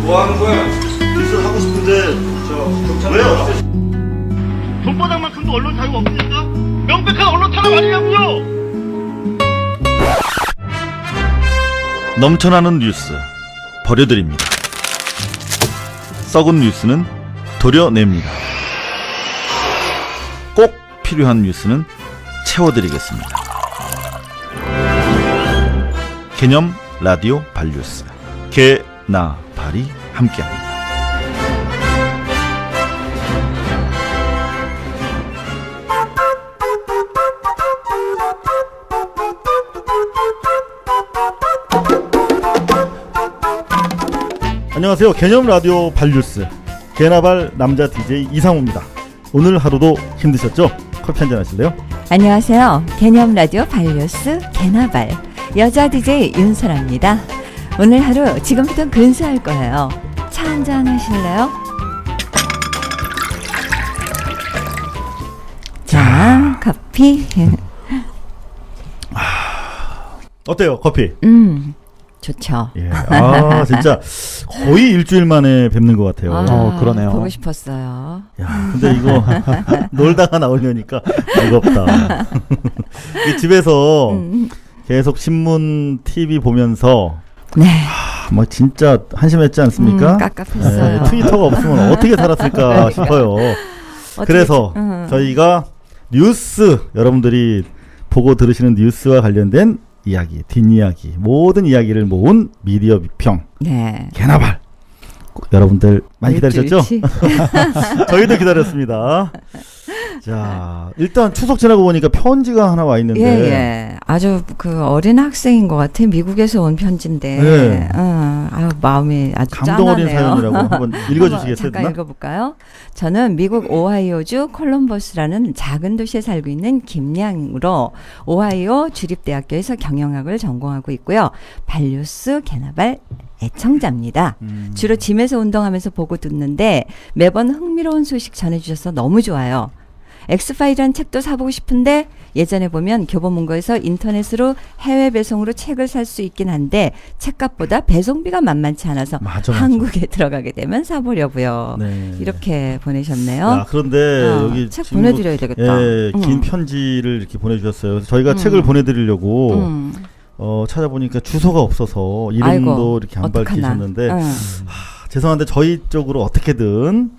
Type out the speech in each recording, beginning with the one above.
뭐 하는 거야? 뉴스 하고 싶은데 왜요? 손바닥만큼도 언론 자유가 없으니까 명백한 언론 탄압 아니냐고요. 넘쳐나는 뉴스 버려드립니다. 썩은 뉴스는 도려냅니다. 꼭 필요한 뉴스는 채워드리겠습니다. 개념 라디오 발뉴스 개, 나, 발이 함께합니다. 안녕하세요. 개념 라디오 발뉴스 개나발 남자 DJ 이상우입니다. 오늘 하루도 힘드셨죠? 커피 한잔 하실래요? 안녕하세요. 개념 라디오 발뉴스 개나발 여자 DJ 윤설아입니다. 오늘 하루 지금부터 근사할 거예요. 차 한잔 하실래요? 자, 커피. 어때요? 커피? 좋죠. 예. 아, 진짜 거의 일주일 만에 뵙는 것 같아요. 그러네요. 보고 싶었어요. 야, 근데 이거 놀다가 나오려니까 무겁다. 이 집에서 계속 신문, TV 보면서 네. 뭐 진짜 한심했지 않습니까? 깝깝했어요. 네, 트위터가 없으면 어떻게 살았을까 싶어요. 그래서 저희가 뉴스, 여러분들이 보고 들으시는 뉴스와 관련된 이야기, 뒷이야기, 모든 이야기를 모은 미디어 비평 네. 개나발. 여러분들 많이 기다리셨죠? 일주일치. 저희도 기다렸습니다. 자, 일단 추석 지나고 보니까 편지가 하나 와 있는데. 예. 아주 그 어린 학생인 것 같아. 미국에서 온 편지인데. 네. 아유, 마음이 아주 감동 어린 짠하네요. 사연이라고 한번 읽어주시겠어요? 잠깐 읽어볼까요? 저는 미국 오하이오주 콜럼버스라는 작은 도시에 살고 있는 김양으로 오하이오 주립대학교에서 경영학을 전공하고 있고요. 발뉴스 개나발 애청자입니다. 주로 짐에서 운동하면서 보고 듣는데 매번 흥미로운 소식 전해주셔서 너무 좋아요. 엑스파일이라는 책도 사보고 싶은데 예전에 보면 교보문고에서 인터넷으로 해외 배송으로 책을 살 수 있긴 한데 책값보다 배송비가 만만치 않아서 맞아. 한국에 들어가게 되면 사보려고요. 네. 이렇게 보내셨네요. 야, 그런데 여기 책 지금 보내드려야 되겠다. 예, 긴 편지를 이렇게 보내주셨어요. 그래서 저희가 책을 보내드리려고 찾아보니까 주소가 없어서 이름도 아이고, 이렇게 안 어떡하나. 밝히셨는데 죄송한데 저희 쪽으로 어떻게든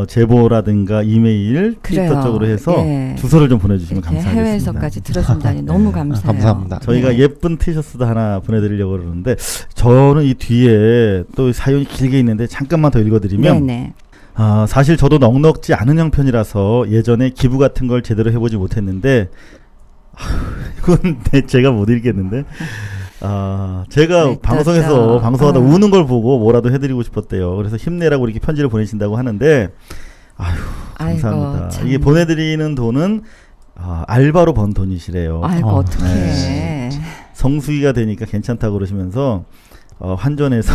제보라든가 이메일, 그래요. 트위터 쪽으로 해서 예. 주소를 좀 보내주시면 이렇게 감사하겠습니다. 해외에서까지 들어준다니 너무 감사해요. 감사합니다. 저희가 네. 예쁜 티셔츠도 하나 보내드리려고 그러는데 저는 이 뒤에 또 사연이 길게 있는데 잠깐만 더 읽어드리면 네네. 사실 저도 넉넉지 않은 형편이라서 예전에 기부 같은 걸 제대로 해보지 못했는데 이건 제가 못 읽겠는데 제가 네, 방송에서 그렇죠. 방송하다 우는 걸 보고 뭐라도 해드리고 싶었대요. 그래서 힘내라고 이렇게 편지를 보내신다고 하는데 아휴 감사합니다. 아이고, 참. 이게 보내드리는 돈은 알바로 번 돈이시래요. 아이고 어떡해. 네. 성수기가 되니까 괜찮다고 그러시면서 환전해서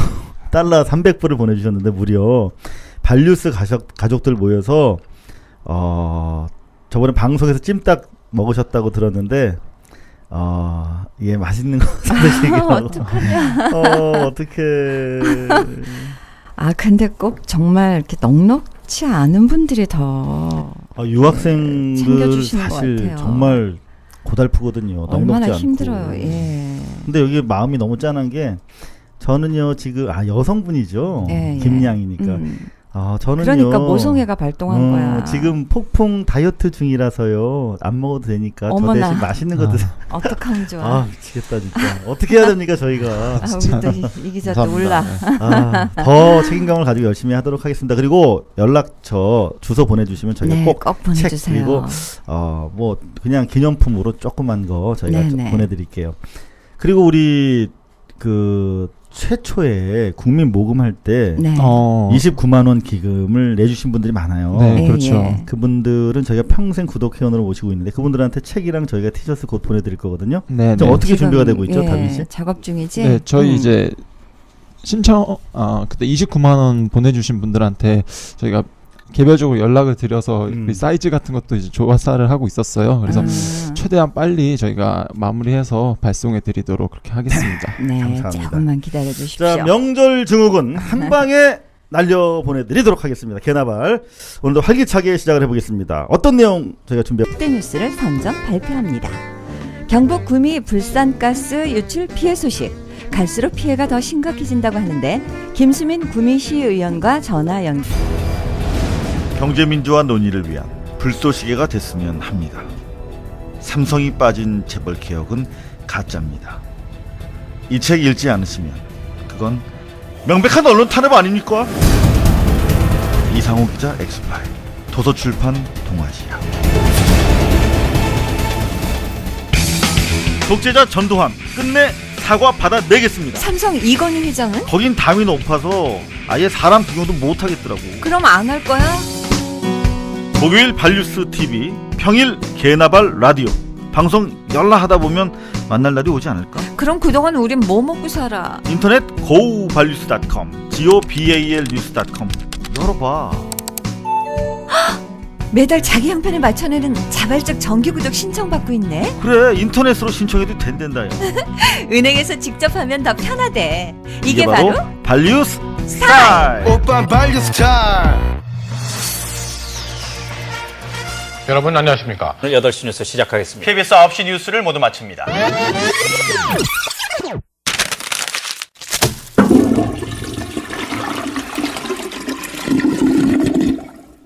달러 300불을 보내주셨는데 무려 발뉴스 가족들 모여서 저번에 방송에서 찜닭 먹으셨다고 들었는데 이게 맛있는 거 사드시기로 어떡하냐. 어떡해. 근데 꼭 정말 이렇게 넉넉지 않은 분들이 더 유학생들 챙겨주시는 것 사실 같아요. 정말 고달프거든요. 얼마나 넉넉지 않고. 힘들어요. 예. 근데 여기 마음이 너무 짠한 게 저는요 지금 여성분이죠. 예, 예. 김양이니까. 저는요. 그러니까 모성애가 발동한 거야. 지금 폭풍 다이어트 중이라서요. 안 먹어도 되니까 어머나. 저 대신 맛있는 거 드세요. 어떡하면 좋아. 미치겠다 진짜. 어떻게 해야 됩니까 저희가. 우리 또 이 기자 또 울라. 더 책임감을 가지고 열심히 하도록 하겠습니다. 그리고 연락처 주소 보내주시면 저희가 네, 꼭 꼭 책 보내주세요. 그리고 뭐 그냥 기념품으로 조그만 거 저희가 좀 네네. 보내드릴게요. 그리고 우리 그 최초에 국민 모금할 때 네. 29만 원 기금을 내주신 분들이 많아요. 네, 예, 그렇죠. 예. 그분들은 저희가 평생 구독회원으로 모시고 있는데 그분들한테 책이랑 저희가 티셔츠 곧 보내드릴 거거든요. 네, 좀 네. 어떻게 준비가 되고 있죠, 다빈 씨? 작업 중이지. 네, 저희 이제 신청 그때 29만 원 보내주신 분들한테 저희가 개별적으로 연락을 드려서 그 사이즈 같은 것도 이제 조사를 하고 있었어요. 그래서 최대한 빨리 저희가 마무리해서 발송해 드리도록 그렇게 하겠습니다. 네, 감사합니다. 조금만 기다려 주십시오. 자, 명절 증후군 한 방에 날려 보내드리도록 하겠습니다. 개나발 오늘도 활기차게 시작을 해보겠습니다. 어떤 내용 저희가 준비했? 그때 뉴스를 선정 발표합니다. 경북 구미 불산가스 유출 피해 소식. 갈수록 피해가 더 심각해진다고 하는데 김수민 구미시의원과 전화 연결. 경제민주화 논의를 위한 불쏘시개가 됐으면 합니다. 삼성이 빠진 재벌 개혁은 가짜입니다. 이 책 읽지 않으시면 그건 명백한 언론 탄압 아닙니까? 이상호 기자 엑스파일, 도서출판 동아시아. 독재자 전두환 끝내 사과 받아내겠습니다. 삼성 이건희 회장은? 거긴 담이 높아서 아예 사람 구경도 못하겠더라고. 그럼 안 할 거야? 목요일 발뉴스 TV, 평일 개나발 라디오 방송 열라 하다 보면 만날 날이 오지 않을까? 그럼 그동안 우린 뭐 먹고 살아? 인터넷 gobalnews.com, gobalnews.com 열어봐. 매달 자기 형편에 맞춰내는 자발적 정기구독 신청받고 있네. 그래, 인터넷으로 신청해도 된단다. 은행에서 직접 하면 더 편하대. 이게 바로 발뉴스 스타일. 오빠 발뉴 스타일. 여러분 안녕하십니까? 8시 뉴스 시작하겠습니다. KBS 9시 뉴스를 모두 마칩니다.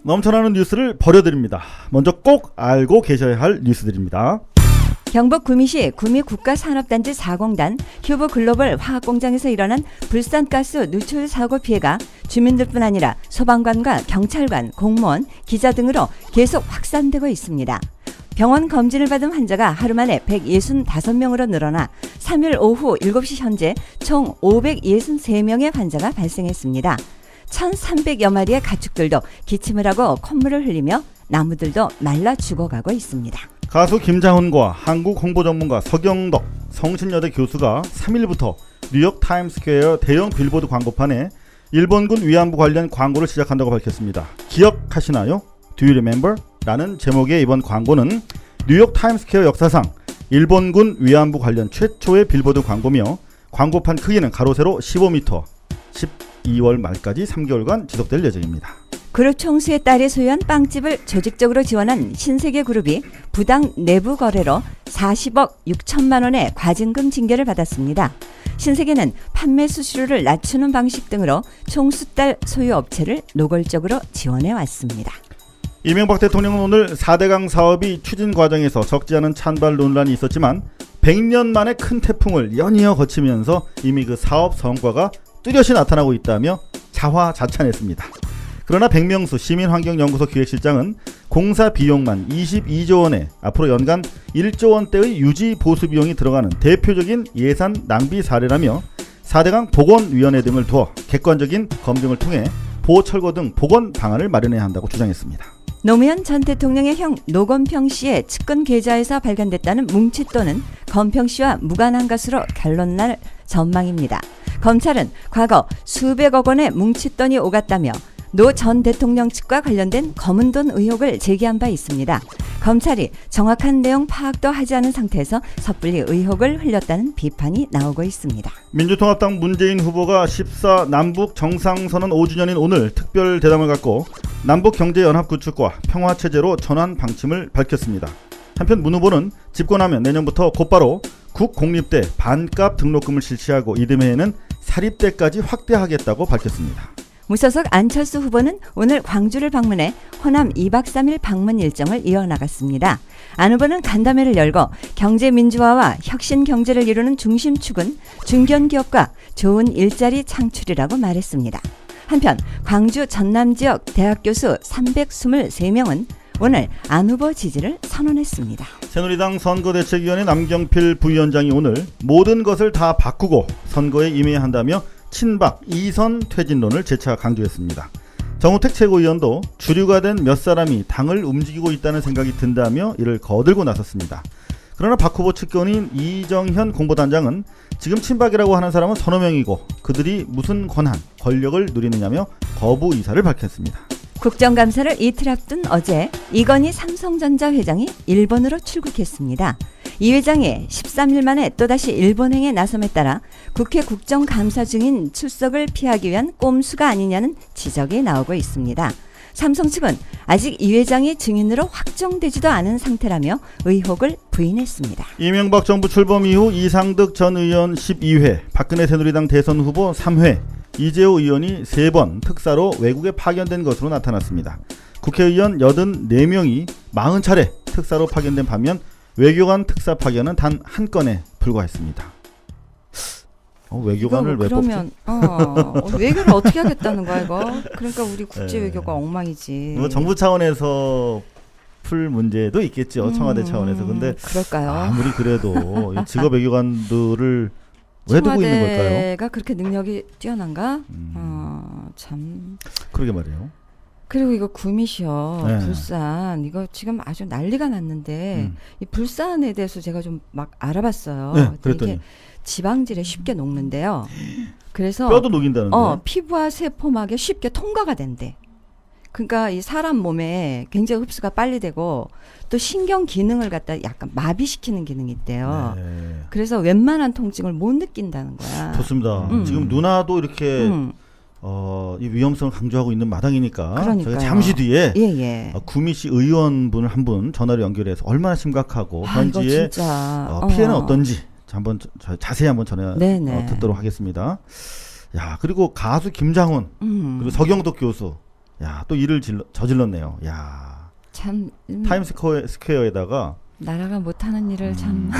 넘쳐나는 뉴스를 버려드립니다. 먼저 꼭 알고 계셔야 할 뉴스들입니다. 경북 구미시 구미국가산업단지 4공단 휴브 글로벌 화학공장에서 일어난 불산가스 누출 사고 피해가 주민들뿐 아니라 소방관과 경찰관, 공무원, 기자 등으로 계속 확산되고 있습니다. 병원 검진을 받은 환자가 하루 만에 165명으로 늘어나 3일 오후 7시 현재 총 563명의 환자가 발생했습니다. 1,300여 마리의 가축들도 기침을 하고 콧물을 흘리며 나무들도 말라 죽어가고 있습니다. 가수 김장훈과 한국 홍보 전문가 서경덕, 성신여대 교수가 3일부터 뉴욕 타임스퀘어 대형 빌보드 광고판에 일본군 위안부 관련 광고를 시작한다고 밝혔습니다. 기억하시나요? Do you remember? 라는 제목의 이번 광고는 뉴욕 타임스퀘어 역사상 일본군 위안부 관련 최초의 빌보드 광고며 광고판 크기는 가로 세로 15m, 12월 말까지 3개월간 지속될 예정입니다. 그룹 총수의 딸이 소유한 빵집을 조직적으로 지원한 신세계 그룹이 부당 내부 거래로 40억 6천만 원의 과징금 징계를 받았습니다. 신세계는 판매 수수료를 낮추는 방식 등으로 총수 딸 소유 업체를 노골적으로 지원해 왔습니다. 이명박 대통령은 오늘 4대강 사업이 추진 과정에서 적지 않은 찬발 논란이 있었지만 100년 만에 큰 태풍을 연이어 거치면서 이미 그 사업 성과가 뚜렷이 나타나고 있다며 자화자찬했습니다. 그러나 백명수 시민환경연구소 기획실장은 공사 비용만 22조 원에 앞으로 연간 1조 원대의 유지 보수 비용이 들어가는 대표적인 예산 낭비 사례라며 4대강 복원위원회 등을 두어 객관적인 검증을 통해 보철거 등 복원 방안을 마련해야 한다고 주장했습니다. 노무현 전 대통령의 형 노건평 씨의 측근 계좌에서 발견됐다는 뭉칫돈은 건평 씨와 무관한 것으로 결론날 전망입니다. 검찰은 과거 수백억 원의 뭉칫돈이 오갔다며 노 전 대통령 측과 관련된 검은 돈 의혹을 제기한 바 있습니다. 검찰이 정확한 내용 파악도 하지 않은 상태에서 섣불리 의혹을 흘렸다는 비판이 나오고 있습니다. 민주통합당 문재인 후보가 14 남북 정상선언 5주년인 오늘 특별 대담을 갖고 남북경제연합 구축과 평화체제로 전환 방침을 밝혔습니다. 한편 문 후보는 집권하면 내년부터 곧바로 국공립대 반값 등록금을 실시하고 이듬해에는 사립대까지 확대하겠다고 밝혔습니다. 무소속 안철수 후보는 오늘 광주를 방문해 호남 2박 3일 방문 일정을 이어나갔습니다. 안 후보는 간담회를 열고 경제 민주화와 혁신 경제를 이루는 중심축은 중견기업과 좋은 일자리 창출이라고 말했습니다. 한편 광주 전남 지역 대학 교수 323명은 오늘 안 후보 지지를 선언했습니다. 새누리당 선거대책위원회 남경필 부위원장이 오늘 모든 것을 다 바꾸고 선거에 임해야 한다며 친박 2선 퇴진론을 재차 강조했습니다. 정우택 최고위원도 주류가 된 몇 사람이 당을 움직이고 있다는 생각이 든다며 이를 거들고 나섰습니다. 그러나 박 후보 측근인 이정현 공보단장은 지금 친박이라고 하는 사람은 서너 명이고 그들이 무슨 권한, 권력을 누리느냐며 거부 의사를 밝혔습니다. 국정감사를 이틀 앞둔 어제 이건희 삼성전자 회장이 일본으로 출국했습니다. 이 회장이 13일 만에 또다시 일본행에 나섬에 따라 국회 국정감사 중인 출석을 피하기 위한 꼼수가 아니냐는 지적이 나오고 있습니다. 삼성 측은 아직 이 회장이 증인으로 확정되지도 않은 상태라며 의혹을 부인했습니다. 이명박 정부 출범 이후 이상득 전 의원 12회, 박근혜 새누리당 대선 후보 3회, 이재호 의원이 3번 특사로 외국에 파견된 것으로 나타났습니다. 국회의원 84명이 40차례 특사로 파견된 반면 외교관 특사 파견은 단 한 건에 불과했습니다. 외교관을 왜 그러면 외교를 어떻게 하겠다는 거야 이거? 그러니까 우리 국제 외교가 엉망이지. 정부 차원에서 풀 문제도 있겠죠. 청와대 차원에서. 근데 그럴까요? 아무리 그래도 이 직업 외교관들을 왜 두고 있는 걸까요? 청와대가 그렇게 능력이 뛰어난가? 참. 그러게 말이에요. 그리고 이거 구미시요, 네. 불산 이거 지금 아주 난리가 났는데 이 불산에 대해서 제가 좀 막 알아봤어요. 네, 그랬더니 이게 지방질에 쉽게 녹는데요. 그래서 뼈도 녹인다는데. 피부와 세포막에 쉽게 통과가 된대. 그러니까 이 사람 몸에 굉장히 흡수가 빨리 되고 또 신경 기능을 갖다 약간 마비시키는 기능이 있대요. 네. 그래서 웬만한 통증을 못 느낀다는 거야. 좋습니다. 지금 누나도 이렇게 이 위험성을 강조하고 있는 마당이니까 저희가 잠시 뒤에 구미시 의원분을 한 분 전화로 연결해서 얼마나 심각하고 현지의 피해는 어떤지 한번 자세히 한번 전해 듣도록 하겠습니다. 야, 그리고 가수 김장훈 그리고 서경덕 교수, 야, 또 일을 저질렀네요. 야, 참 타임스퀘어에다가 나라가 못하는 일을 참.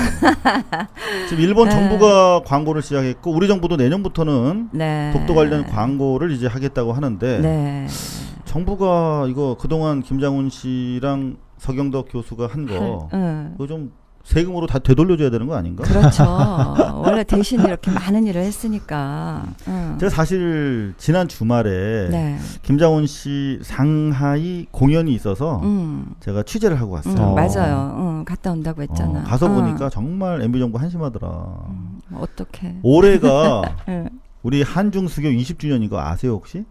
지금 일본 정부가 광고를 시작했고 우리 정부도 내년부터는 독도 관련 광고를 이제 하겠다고 하는데 정부가 이거 그동안 김장훈 씨랑 서경덕 교수가 한 거 그거 좀 세금으로 다 되돌려줘야 되는 거 아닌가? 그렇죠. 원래 대신 이렇게 많은 일을 했으니까. 제가 사실 지난 주말에 김장훈 씨 상하이 공연이 있어서 제가 취재를 하고 왔어요. 맞아요. 갔다 온다고 했잖아. 가서 보니까 정말 MB정부 한심하더라. 어떡해. 올해가 우리 한중수교 20주년 이거 아세요 혹시?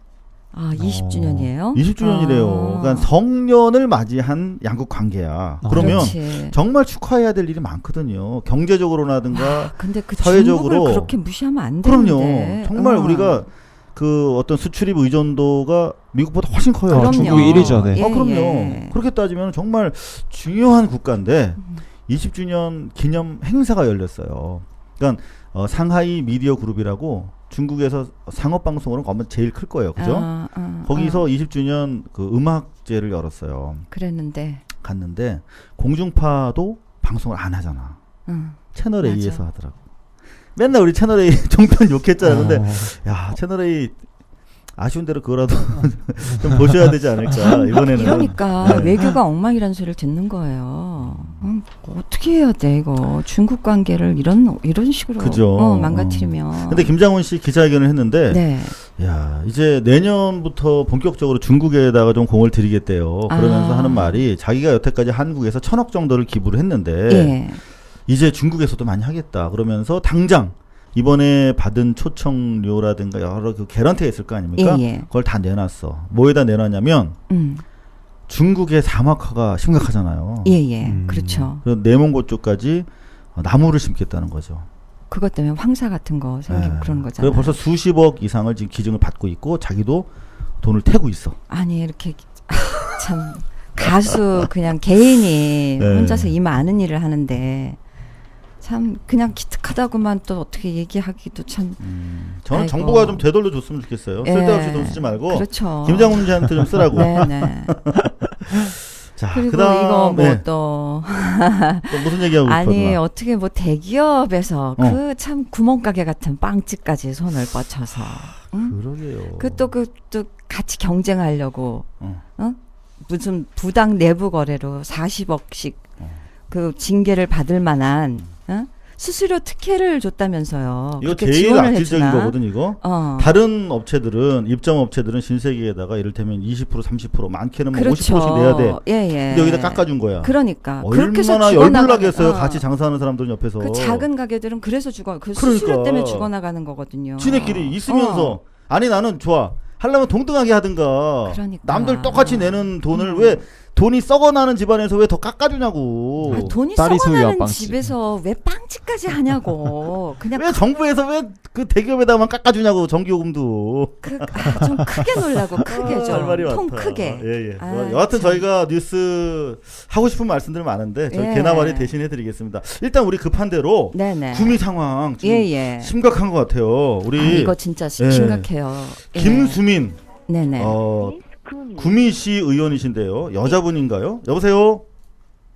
20주년이에요? 20주년이래요. 그러니까 성년을 맞이한 양국 관계야. 그러면 그렇지. 정말 축하해야 될 일이 많거든요. 경제적으로라든가 근데 그 사회적으로 중국을 그렇게 무시하면 안 되는데. 그럼요. 정말 우리가 그 어떤 수출입 의존도가 미국보다 훨씬 커요. 그럼요. 중국이 1위죠. 네. 그럼요. 그렇게 따지면 정말 중요한 국가인데 20주년 기념 행사가 열렸어요. 그러니까 상하이 미디어 그룹이라고 중국에서 상업 방송으로는 아마 제일 클 거예요. 그죠? 거기서 20주년 그 음악제를 열었어요. 그랬는데 갔는데 공중파도 방송을 안 하잖아. 채널 A에서 하더라고. 맨날 우리 채널 A 종편 욕했잖아. 근데 야, 채널 A 아쉬운 대로 그거라도 좀 보셔야 되지 않을까 이번에는. 그러니까 외교가 엉망이라는 소리를 듣는 거예요. 어떻게 해야 돼 이거 중국 관계를 이런 식으로 그죠. 망가뜨리면. 근데 김장훈 씨 기자회견을 했는데 야, 이제 내년부터 본격적으로 중국에다가 좀 공을 들이겠대요. 그러면서 하는 말이 자기가 여태까지 한국에서 1,000억 정도를 기부를 했는데 이제 중국에서도 많이 하겠다. 그러면서 당장 이번에 받은 초청료라든가 여러 그 개런티가 있을 거 아닙니까? 그걸 다 내놨어. 뭐에다 내놨냐면 중국의 사막화가 심각하잖아요. 그렇죠. 그래서 내몽고 쪽까지 나무를 심겠다는 거죠. 그것 때문에 황사 같은 거 생기고 그런 거잖아요. 그래서 벌써 수십억 이상을 지금 기증을 받고 있고 자기도 돈을 태고 있어. 아니 이렇게 참 가수 그냥 개인이 혼자서 이 많은 일을 하는데 참 그냥 기특하다고만 또 어떻게 얘기하기도 참. 저는 아이고. 정부가 좀 되돌려 줬으면 좋겠어요. 쓸데없이 돈 쓰지 말고 그렇죠. 김장훈 씨한테 좀 쓰라고. 자, 그리고 그다음, 이거 뭐 또 무슨 얘기하고 싶어요? 아니 어떻게 뭐 대기업에서 그 참 구멍가게 같은 빵집까지 손을 뻗쳐서 그러게요. 그 또 같이 경쟁하려고 무슨 부당 내부 거래로 40억씩 그 징계를 받을 만한 수수료 특혜를 줬다면서요. 이거 제일 악질적인 거거든 이거. 다른 업체들은 입점 업체들은 신세계에다가 이를테면 20% 30% 많게는 뭐 50%씩 내야 돼. 근데 여기다 깎아준 거야. 그러니까 얼마나 열불나겠어요. 같이 장사하는 사람들 옆에서. 그 작은 가게들은 그래서 수수료 때문에 죽어나가는 거거든요. 지네끼리 있으면서 아니 나는 좋아. 하려면 동등하게 하든가. 그러니까. 남들 똑같이 내는 돈을 왜 돈이 썩어나는 집안에서 왜 더 깎아주냐고. 아, 돈이 딸이 소유한 썩어나는 빵집. 집에서 왜 빵집까지 하냐고. 그냥 왜 정부에서 왜 그 대기업에다만 깎아주냐고 전기요금도. 좀 크게 놀라고 크게 좀. 할 말이 통 많다. 크게. 예. 아, 여하튼 참. 저희가 뉴스 하고 싶은 말씀들 많은데 저희 예. 개나발이 대신해드리겠습니다. 일단 우리 급한 대로 네네. 구미 상황 지금 예. 심각한 것 같아요. 우리 아, 이거 진짜 심각해요. 예. 김수민 네네. 구미시 의원이신데요. 여자분인가요? 여보세요?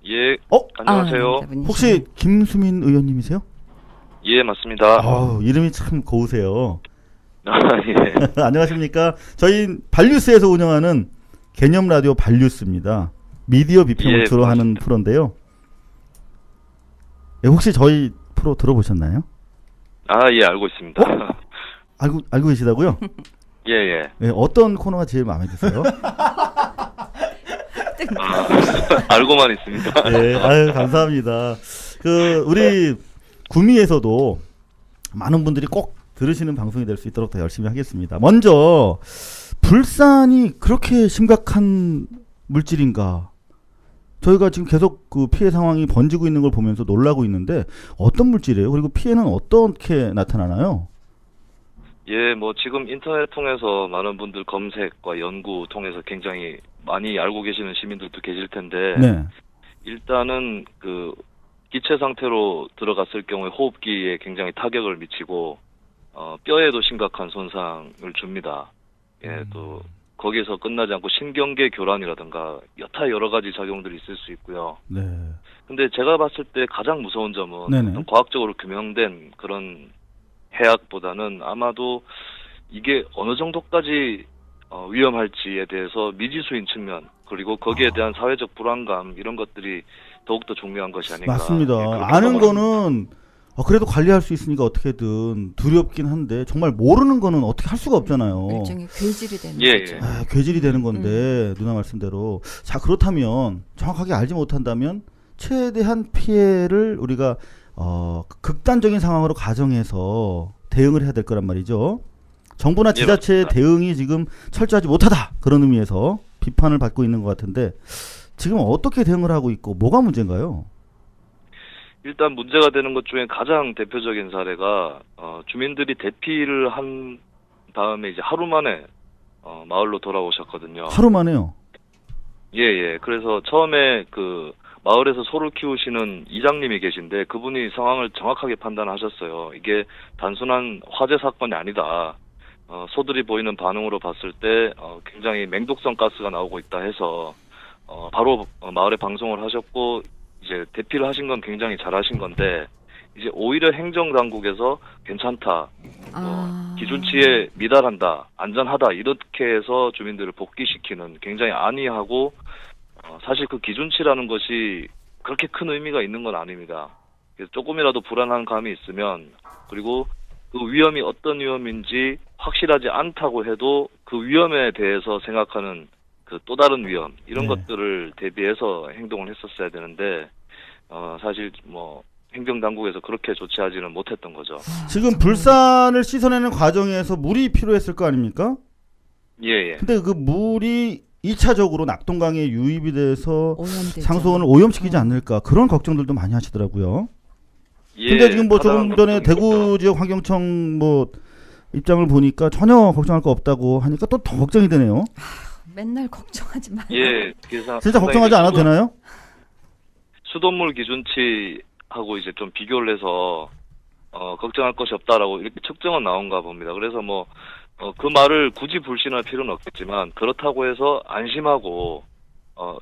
예, 어? 안녕하세요. 남자분이시네. 혹시 김수민 의원님이세요? 예, 맞습니다. 이름이 참 고우세요. 예. 안녕하십니까? 저희 발뉴스에서 운영하는 개념 라디오 발뉴스입니다. 미디어 비평을 예, 주로 하는 맞습니다. 프로인데요. 예, 혹시 저희 프로 들어보셨나요? 예, 알고 있습니다. 알고 계시다고요? 예. 예, 어떤 코너가 제일 마음에 드세요? 알고만 있습니다. 예, 아유, 감사합니다. 우리 구미에서도 많은 분들이 꼭 들으시는 방송이 될 수 있도록 더 열심히 하겠습니다. 먼저 불산이 그렇게 심각한 물질인가? 저희가 지금 계속 그 피해 상황이 번지고 있는 걸 보면서 놀라고 있는데 어떤 물질이에요? 그리고 피해는 어떻게 나타나나요? 예, 뭐 지금 인터넷 통해서 많은 분들 검색과 연구 통해서 굉장히 많이 알고 계시는 시민들도 계실 텐데 네. 일단은 그 기체 상태로 들어갔을 경우에 호흡기에 굉장히 타격을 미치고 뼈에도 심각한 손상을 줍니다. 예, 또 거기에서 끝나지 않고 신경계 교란이라든가 여타 여러 가지 작용들이 있을 수 있고요. 네. 근데 제가 봤을 때 가장 무서운 점은 네네. 어떤 과학적으로 규명된 그런 해악보다는 아마도 이게 어느 정도까지 위험할지에 대해서 미지수인 측면 그리고 거기에 대한 사회적 불안감 이런 것들이 더욱더 중요한 것이 아닌가. 맞습니다. 예, 그렇게 아는 생각합니다. 거는 그래도 관리할 수 있으니까 어떻게든 두렵긴 한데 정말 모르는 거는 어떻게 할 수가 없잖아요. 일종의 괴질이 되는 예, 거죠. 예. 괴질이 되는 건데 누나 말씀대로 자 그렇다면 정확하게 알지 못한다면 최대한 피해를 우리가 극단적인 상황으로 가정해서 대응을 해야 될 거란 말이죠. 정부나 지자체의 맞습니다. 대응이 지금 철저하지 못하다 그런 의미에서 비판을 받고 있는 것 같은데 지금 어떻게 대응을 하고 있고 뭐가 문제인가요? 일단 문제가 되는 것 중에 가장 대표적인 사례가 주민들이 대피를 한 다음에 이제 하루 만에 마을로 돌아오셨거든요. 하루 만에요. 예. 그래서 처음에 그 마을에서 소를 키우시는 이장님이 계신데 그분이 상황을 정확하게 판단하셨어요. 이게 단순한 화재 사건이 아니다. 소들이 보이는 반응으로 봤을 때 굉장히 맹독성 가스가 나오고 있다 해서 바로 마을에 방송을 하셨고 이제 대피를 하신 건 굉장히 잘하신 건데 이제 오히려 행정당국에서 괜찮다, 기준치에 미달한다, 안전하다 이렇게 해서 주민들을 복귀시키는 굉장히 안이하고 사실 그 기준치라는 것이 그렇게 큰 의미가 있는 건 아닙니다. 그래서 조금이라도 불안한 감이 있으면 그리고 그 위험이 어떤 위험인지 확실하지 않다고 해도 그 위험에 대해서 생각하는 그 또 다른 위험 이런 것들을 대비해서 행동을 했었어야 되는데 사실 뭐 행정당국에서 그렇게 조치하지는 못했던 거죠. 지금 불산을 씻어내는 과정에서 물이 필요했을 거 아닙니까? 예. 근데 그 물이 2차적으로 낙동강에 유입이 돼서 오염되죠. 상수원을 오염시키지 않을까 그런 걱정들도 많이 하시더라고요. 예. 근데 지금 뭐 가장 조금 전에 걱정이 대구 컸죠. 지역 환경청 뭐 입장을 보니까 전혀 걱정할 거 없다고 하니까 또 더 걱정이 되네요. 맨날 걱정하지 마요. 예. 그래서 진짜 걱정하지 않아도 되나요? 수돗물 기준치하고 이제 좀 비교를 해서 걱정할 것이 없다라고 이렇게 측정은 나온가 봅니다. 그래서 뭐 그 말을 굳이 불신할 필요는 없겠지만 그렇다고 해서 안심하고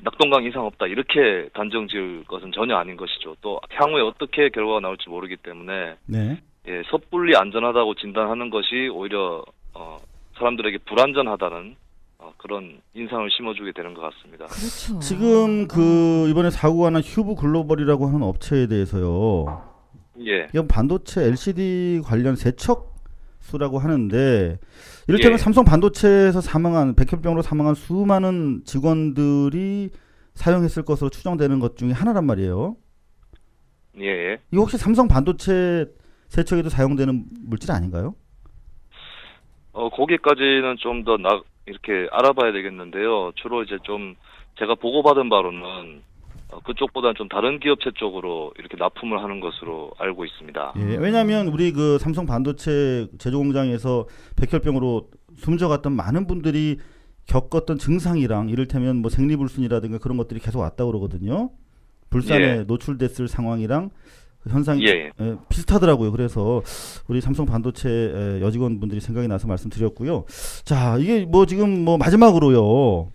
낙동강 이상 없다 이렇게 단정 지을 것은 전혀 아닌 것이죠. 또 향후에 어떻게 결과가 나올지 모르기 때문에 네. 예, 섣불리 안전하다고 진단하는 것이 오히려 사람들에게 불안전하다는 그런 인상을 심어주게 되는 것 같습니다. 그렇죠. 지금 그 이번에 사고가 난 휴브 글로벌이라고 하는 업체에 대해서요. 예. 이건 반도체 LCD 관련 세척수라고 하는데 이를테면 예. 삼성 반도체에서 사망한 백혈병으로 사망한 수많은 직원들이 사용했을 것으로 추정되는 것 중에 하나란 말이에요. 예. 이거 혹시 삼성 반도체 세척에도 사용되는 물질 아닌가요? 거기까지는 좀 더 이렇게 알아봐야 되겠는데요. 주로 이제 좀 제가 보고받은 바로는 그쪽보다는 좀 다른 기업체 쪽으로 이렇게 납품을 하는 것으로 알고 있습니다. 예, 왜냐하면 우리 그 삼성 반도체 제조 공장에서 백혈병으로 숨져갔던 많은 분들이 겪었던 증상이랑 이를테면 뭐 생리불순이라든가 그런 것들이 계속 왔다고 그러거든요. 불산에 예. 노출됐을 상황이랑 그 현상이 예. 비슷하더라고요. 그래서 우리 삼성 반도체 여직원분들이 생각이 나서 말씀드렸고요. 자, 이게 뭐 지금 뭐 마지막으로요.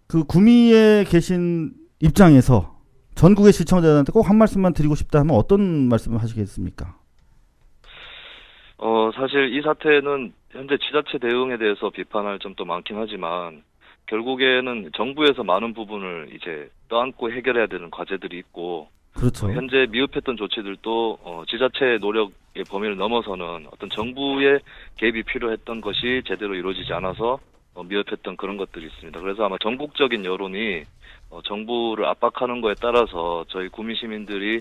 그 구미에 계신 입장에서 전국의 시청자들한테 꼭 한 말씀만 드리고 싶다 하면 어떤 말씀을 하시겠습니까? 사실 이 사태는 현재 지자체 대응에 대해서 비판할 점도 많긴 하지만 결국에는 정부에서 많은 부분을 이제 떠안고 해결해야 되는 과제들이 있고 그렇죠. 현재 미흡했던 조치들도 지자체의 노력의 범위를 넘어서는 어떤 정부의 개입이 필요했던 것이 제대로 이루어지지 않아서 미흡했던 그런 것들이 있습니다. 그래서 아마 전국적인 여론이 정부를 압박하는 거에 따라서 저희 구미 시민들이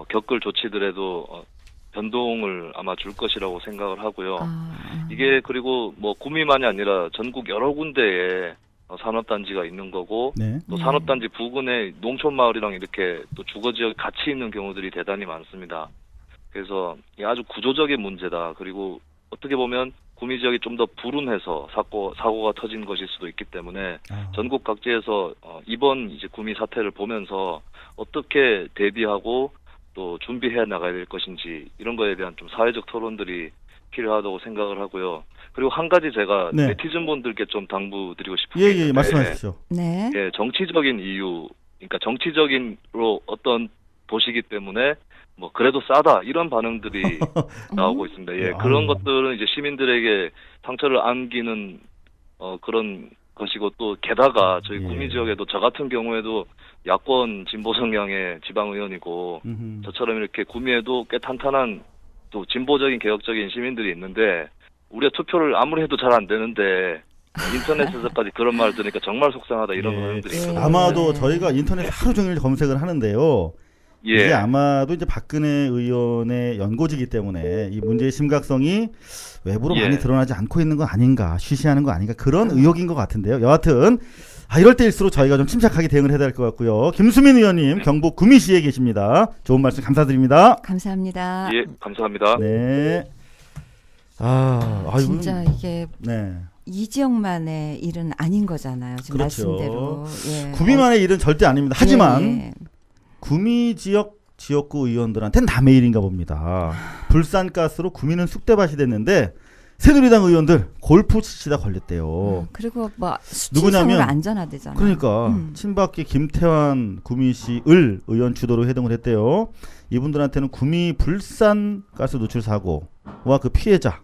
겪을 조치들에도 변동을 아마 줄 것이라고 생각을 하고요. 이게 그리고 뭐 구미만이 아니라 전국 여러 군데에 산업단지가 있는 거고 네. 또 산업단지 부근에 농촌마을이랑 이렇게 또 주거지역이 같이 있는 경우들이 대단히 많습니다. 그래서 이게 아주 구조적인 문제다. 그리고 어떻게 보면 구미 지역이 좀 더 불운해서 사고가 터진 것일 수도 있기 때문에 전국 각지에서 이번 이제 구미 사태를 보면서 어떻게 대비하고 또 준비해 나가야 될 것인지 이런 거에 대한 좀 사회적 토론들이 필요하다고 생각을 하고요. 그리고 한 가지 제가 네. 네티즌분들께 좀 당부드리고 싶은 게 예, 있는데 말씀하십시오. 네. 예, 정치적인 이유, 그러니까 정치적인로 어떤 보시기 때문에 뭐 그래도 싸다 이런 반응들이 나오고 있습니다. 예, 그런 것들은 이제 시민들에게 상처를 안기는 그런 것이고 또 게다가 저희 구미 지역에도 저 같은 경우에도 야권 진보 성향의 지방 의원이고 저처럼 이렇게 구미에도 꽤 탄탄한 또 진보적인 개혁적인 시민들이 있는데 우리가 투표를 아무리 해도 잘 안 되는데 인터넷에서까지 그런 말을 들으니까 정말 속상하다 이런 반응들이 있어요. 아마도 저희가 인터넷 하루 종일 검색을 하는데요. 예. 이게 아마도 이제 박근혜 의원의 연고지기 때문에 이 문제의 심각성이 외부로 예. 많이 드러나지 않고 있는 거 아닌가, 쉬쉬하는 거 아닌가 그런 의혹인 것 같은데요. 여하튼 이럴 때일수록 저희가 좀 침착하게 대응을 해야 될 것 같고요. 김수민 의원님 경북 구미시에 계십니다. 좋은 말씀 감사드립니다. 감사합니다. 예, 감사합니다. 네. 진짜 이게 네. 이 지역만의 일은 아닌 거잖아요. 지금 그렇죠. 말씀대로. 예. 구미만의 일은 절대 아닙니다. 하지만 예. 구미 지역구 의원들한테는 남의 일인가 봅니다. 불산가스로 구미는 쑥대밭이 됐는데 새누리당 의원들 골프 치시다 걸렸대요. 그리고 뭐 누구냐면 수치상으로 안전하대잖아요. 그러니까 친박계 김태환 구미시 을 의원 주도로 회동을 했대요. 이분들한테는 구미 불산가스 노출 사고와 그 피해자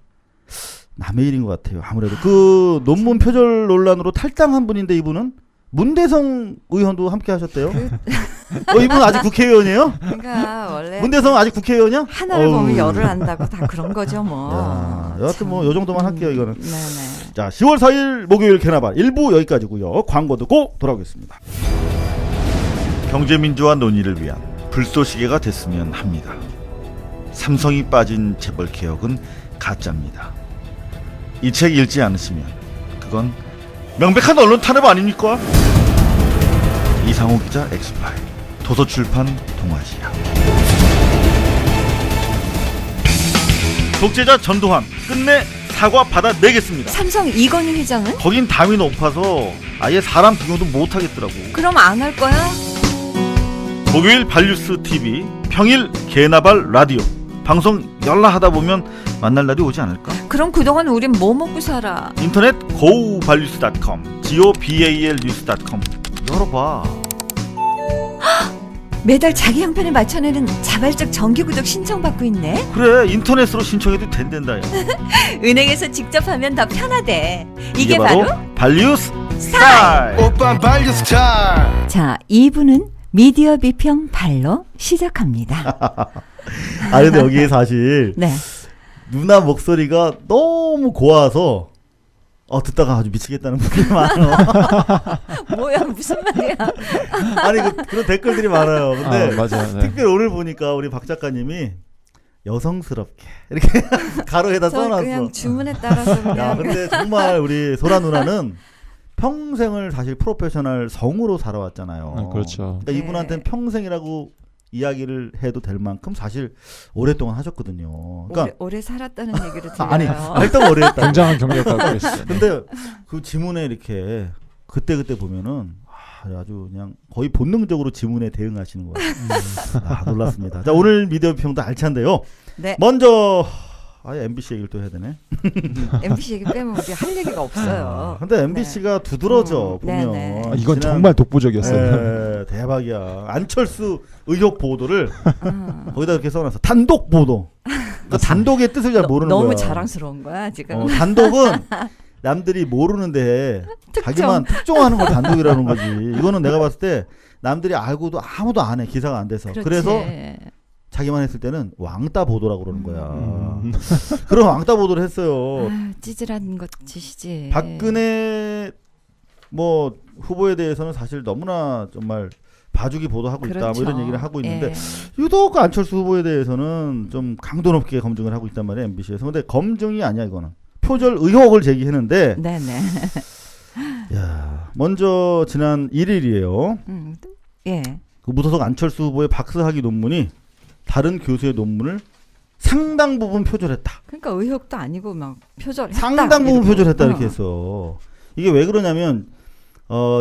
남의 일인 것 같아요. 아무래도 그 논문 표절 논란으로 탈당한 분인데 이분은 문대성 의원도 함께 하셨대요. 이분 아직 국회의원이에요? 그러니까 원래 문대성 아직 국회의원이야? 하나를 보면 열을 안다고 다 그런 거죠, 뭐. 야, 여하튼 뭐 요 정도만 할게요, 이거는. 네네. 자, 10월 4일 목요일 개나발 1부 여기까지고요. 광고 듣고 돌아오겠습니다. 경제민주화 논의를 위한 불쏘시개가 됐으면 합니다. 삼성이 빠진 재벌 개혁은 가짜입니다. 이 책 읽지 않으시면 그건 명백한 언론 탄압 아닙니까? 이상호 기자 엑스파일, 도서출판 동아시아. 독재자 전두환 끝내 사과 받아내겠습니다. 삼성 이건희 회장은? 거긴 담이 높아서 아예 사람 구경도 못하겠더라고. 그럼 안 할 거야? 목요일 발뉴스 TV, 평일 개나발 라디오. 방송 열라 하다 보면 만날 날이 오지 않을까? 그럼 그동안 우린 뭐 먹고 살아? 인터넷 gobalnews.com, gobalnews.com 열어봐. 매달 자기 형편에 맞춰내는 자발적 정기구독 신청받고 있네. 그래, 인터넷으로 신청해도 된단다. 은행에서 직접 하면 더 편하대. 이게 바로 발뉴스 스타일. 오빠 발뉴 스타일. 자, 2부는 미디어 비평 발로 시작합니다. 근데 여기 사실 네. 누나 목소리가 너무 고와서 듣다가 아주 미치겠다는 분들이 많아요. 뭐야, 무슨 말이야? 아니 그런 댓글들이 많아요. 근데 맞아요. 네. 특별히 오늘 보니까 우리 박 작가님이 여성스럽게 이렇게 가로에다 저 써놨어. 그냥 주문에 따라서 그냥. 야, 근데 정말 우리 소라 누나는 평생을 사실 프로페셔널 성우로 살아왔잖아요. 그렇죠. 그러니까 이분한테는 평생이라고 이야기를 해도 될 만큼 사실 오랫동안 하셨거든요. 그러니까 오래 살았다는 얘기를 들어요. 아니, 활동 오래 했다. 굉장한 경력을 갖고 계시죠. 근데 그 지문에 이렇게 그때 보면은 아주 그냥 거의 본능적으로 지문에 대응하시는 거예요. 놀랐습니다. 자, 오늘 미디어 평도 알찬데요. 네. 먼저 MBC 얘기를 또 해야 되네. MBC 얘기 빼면 우리 할 얘기가 없어요. 근데 MBC가 두드러져 보면 네네. 이건 정말 독보적이었어요. 네, 대박이야. 안철수 의혹 보도를 거기다 이렇게 써놨어. 단독 보도. 그러니까 단독의 뜻을 잘 모르는 너무 거야. 자랑스러운 거야 지금. 단독은 남들이 모르는데 자기만 특종하는 걸 단독이라는 거지. 이거는 내가 봤을 때 남들이 알고도 아무도 안 해. 기사가 안 돼서. 그렇지. 그래서 자기만 했을 때는 왕따 보도라고 그러는 거야. 그럼 왕따 보도를 했어요. 찌질한 것 짓이지. 박근혜 뭐 후보에 대해서는 사실 너무나 정말 봐주기 보도하고 있다. 그렇죠. 뭐 이런 얘기를 하고 있는데 예. 유독 안철수 후보에 대해서는 좀 강도 높게 검증을 하고 있단 말이에요. MBC에서. 근데 검증이 아니야 이거는. 표절 의혹을 제기했는데 네네. 야, 먼저 지난 1일이에요. 예. 그 무소속 안철수 후보의 박사학위 논문이 다른 교수의 논문을 상당 부분 표절했다. 그러니까 의혹도 아니고 막 표절했다. 상당 부분 이러고. 표절했다 이렇게 했어. 이게 왜 그러냐면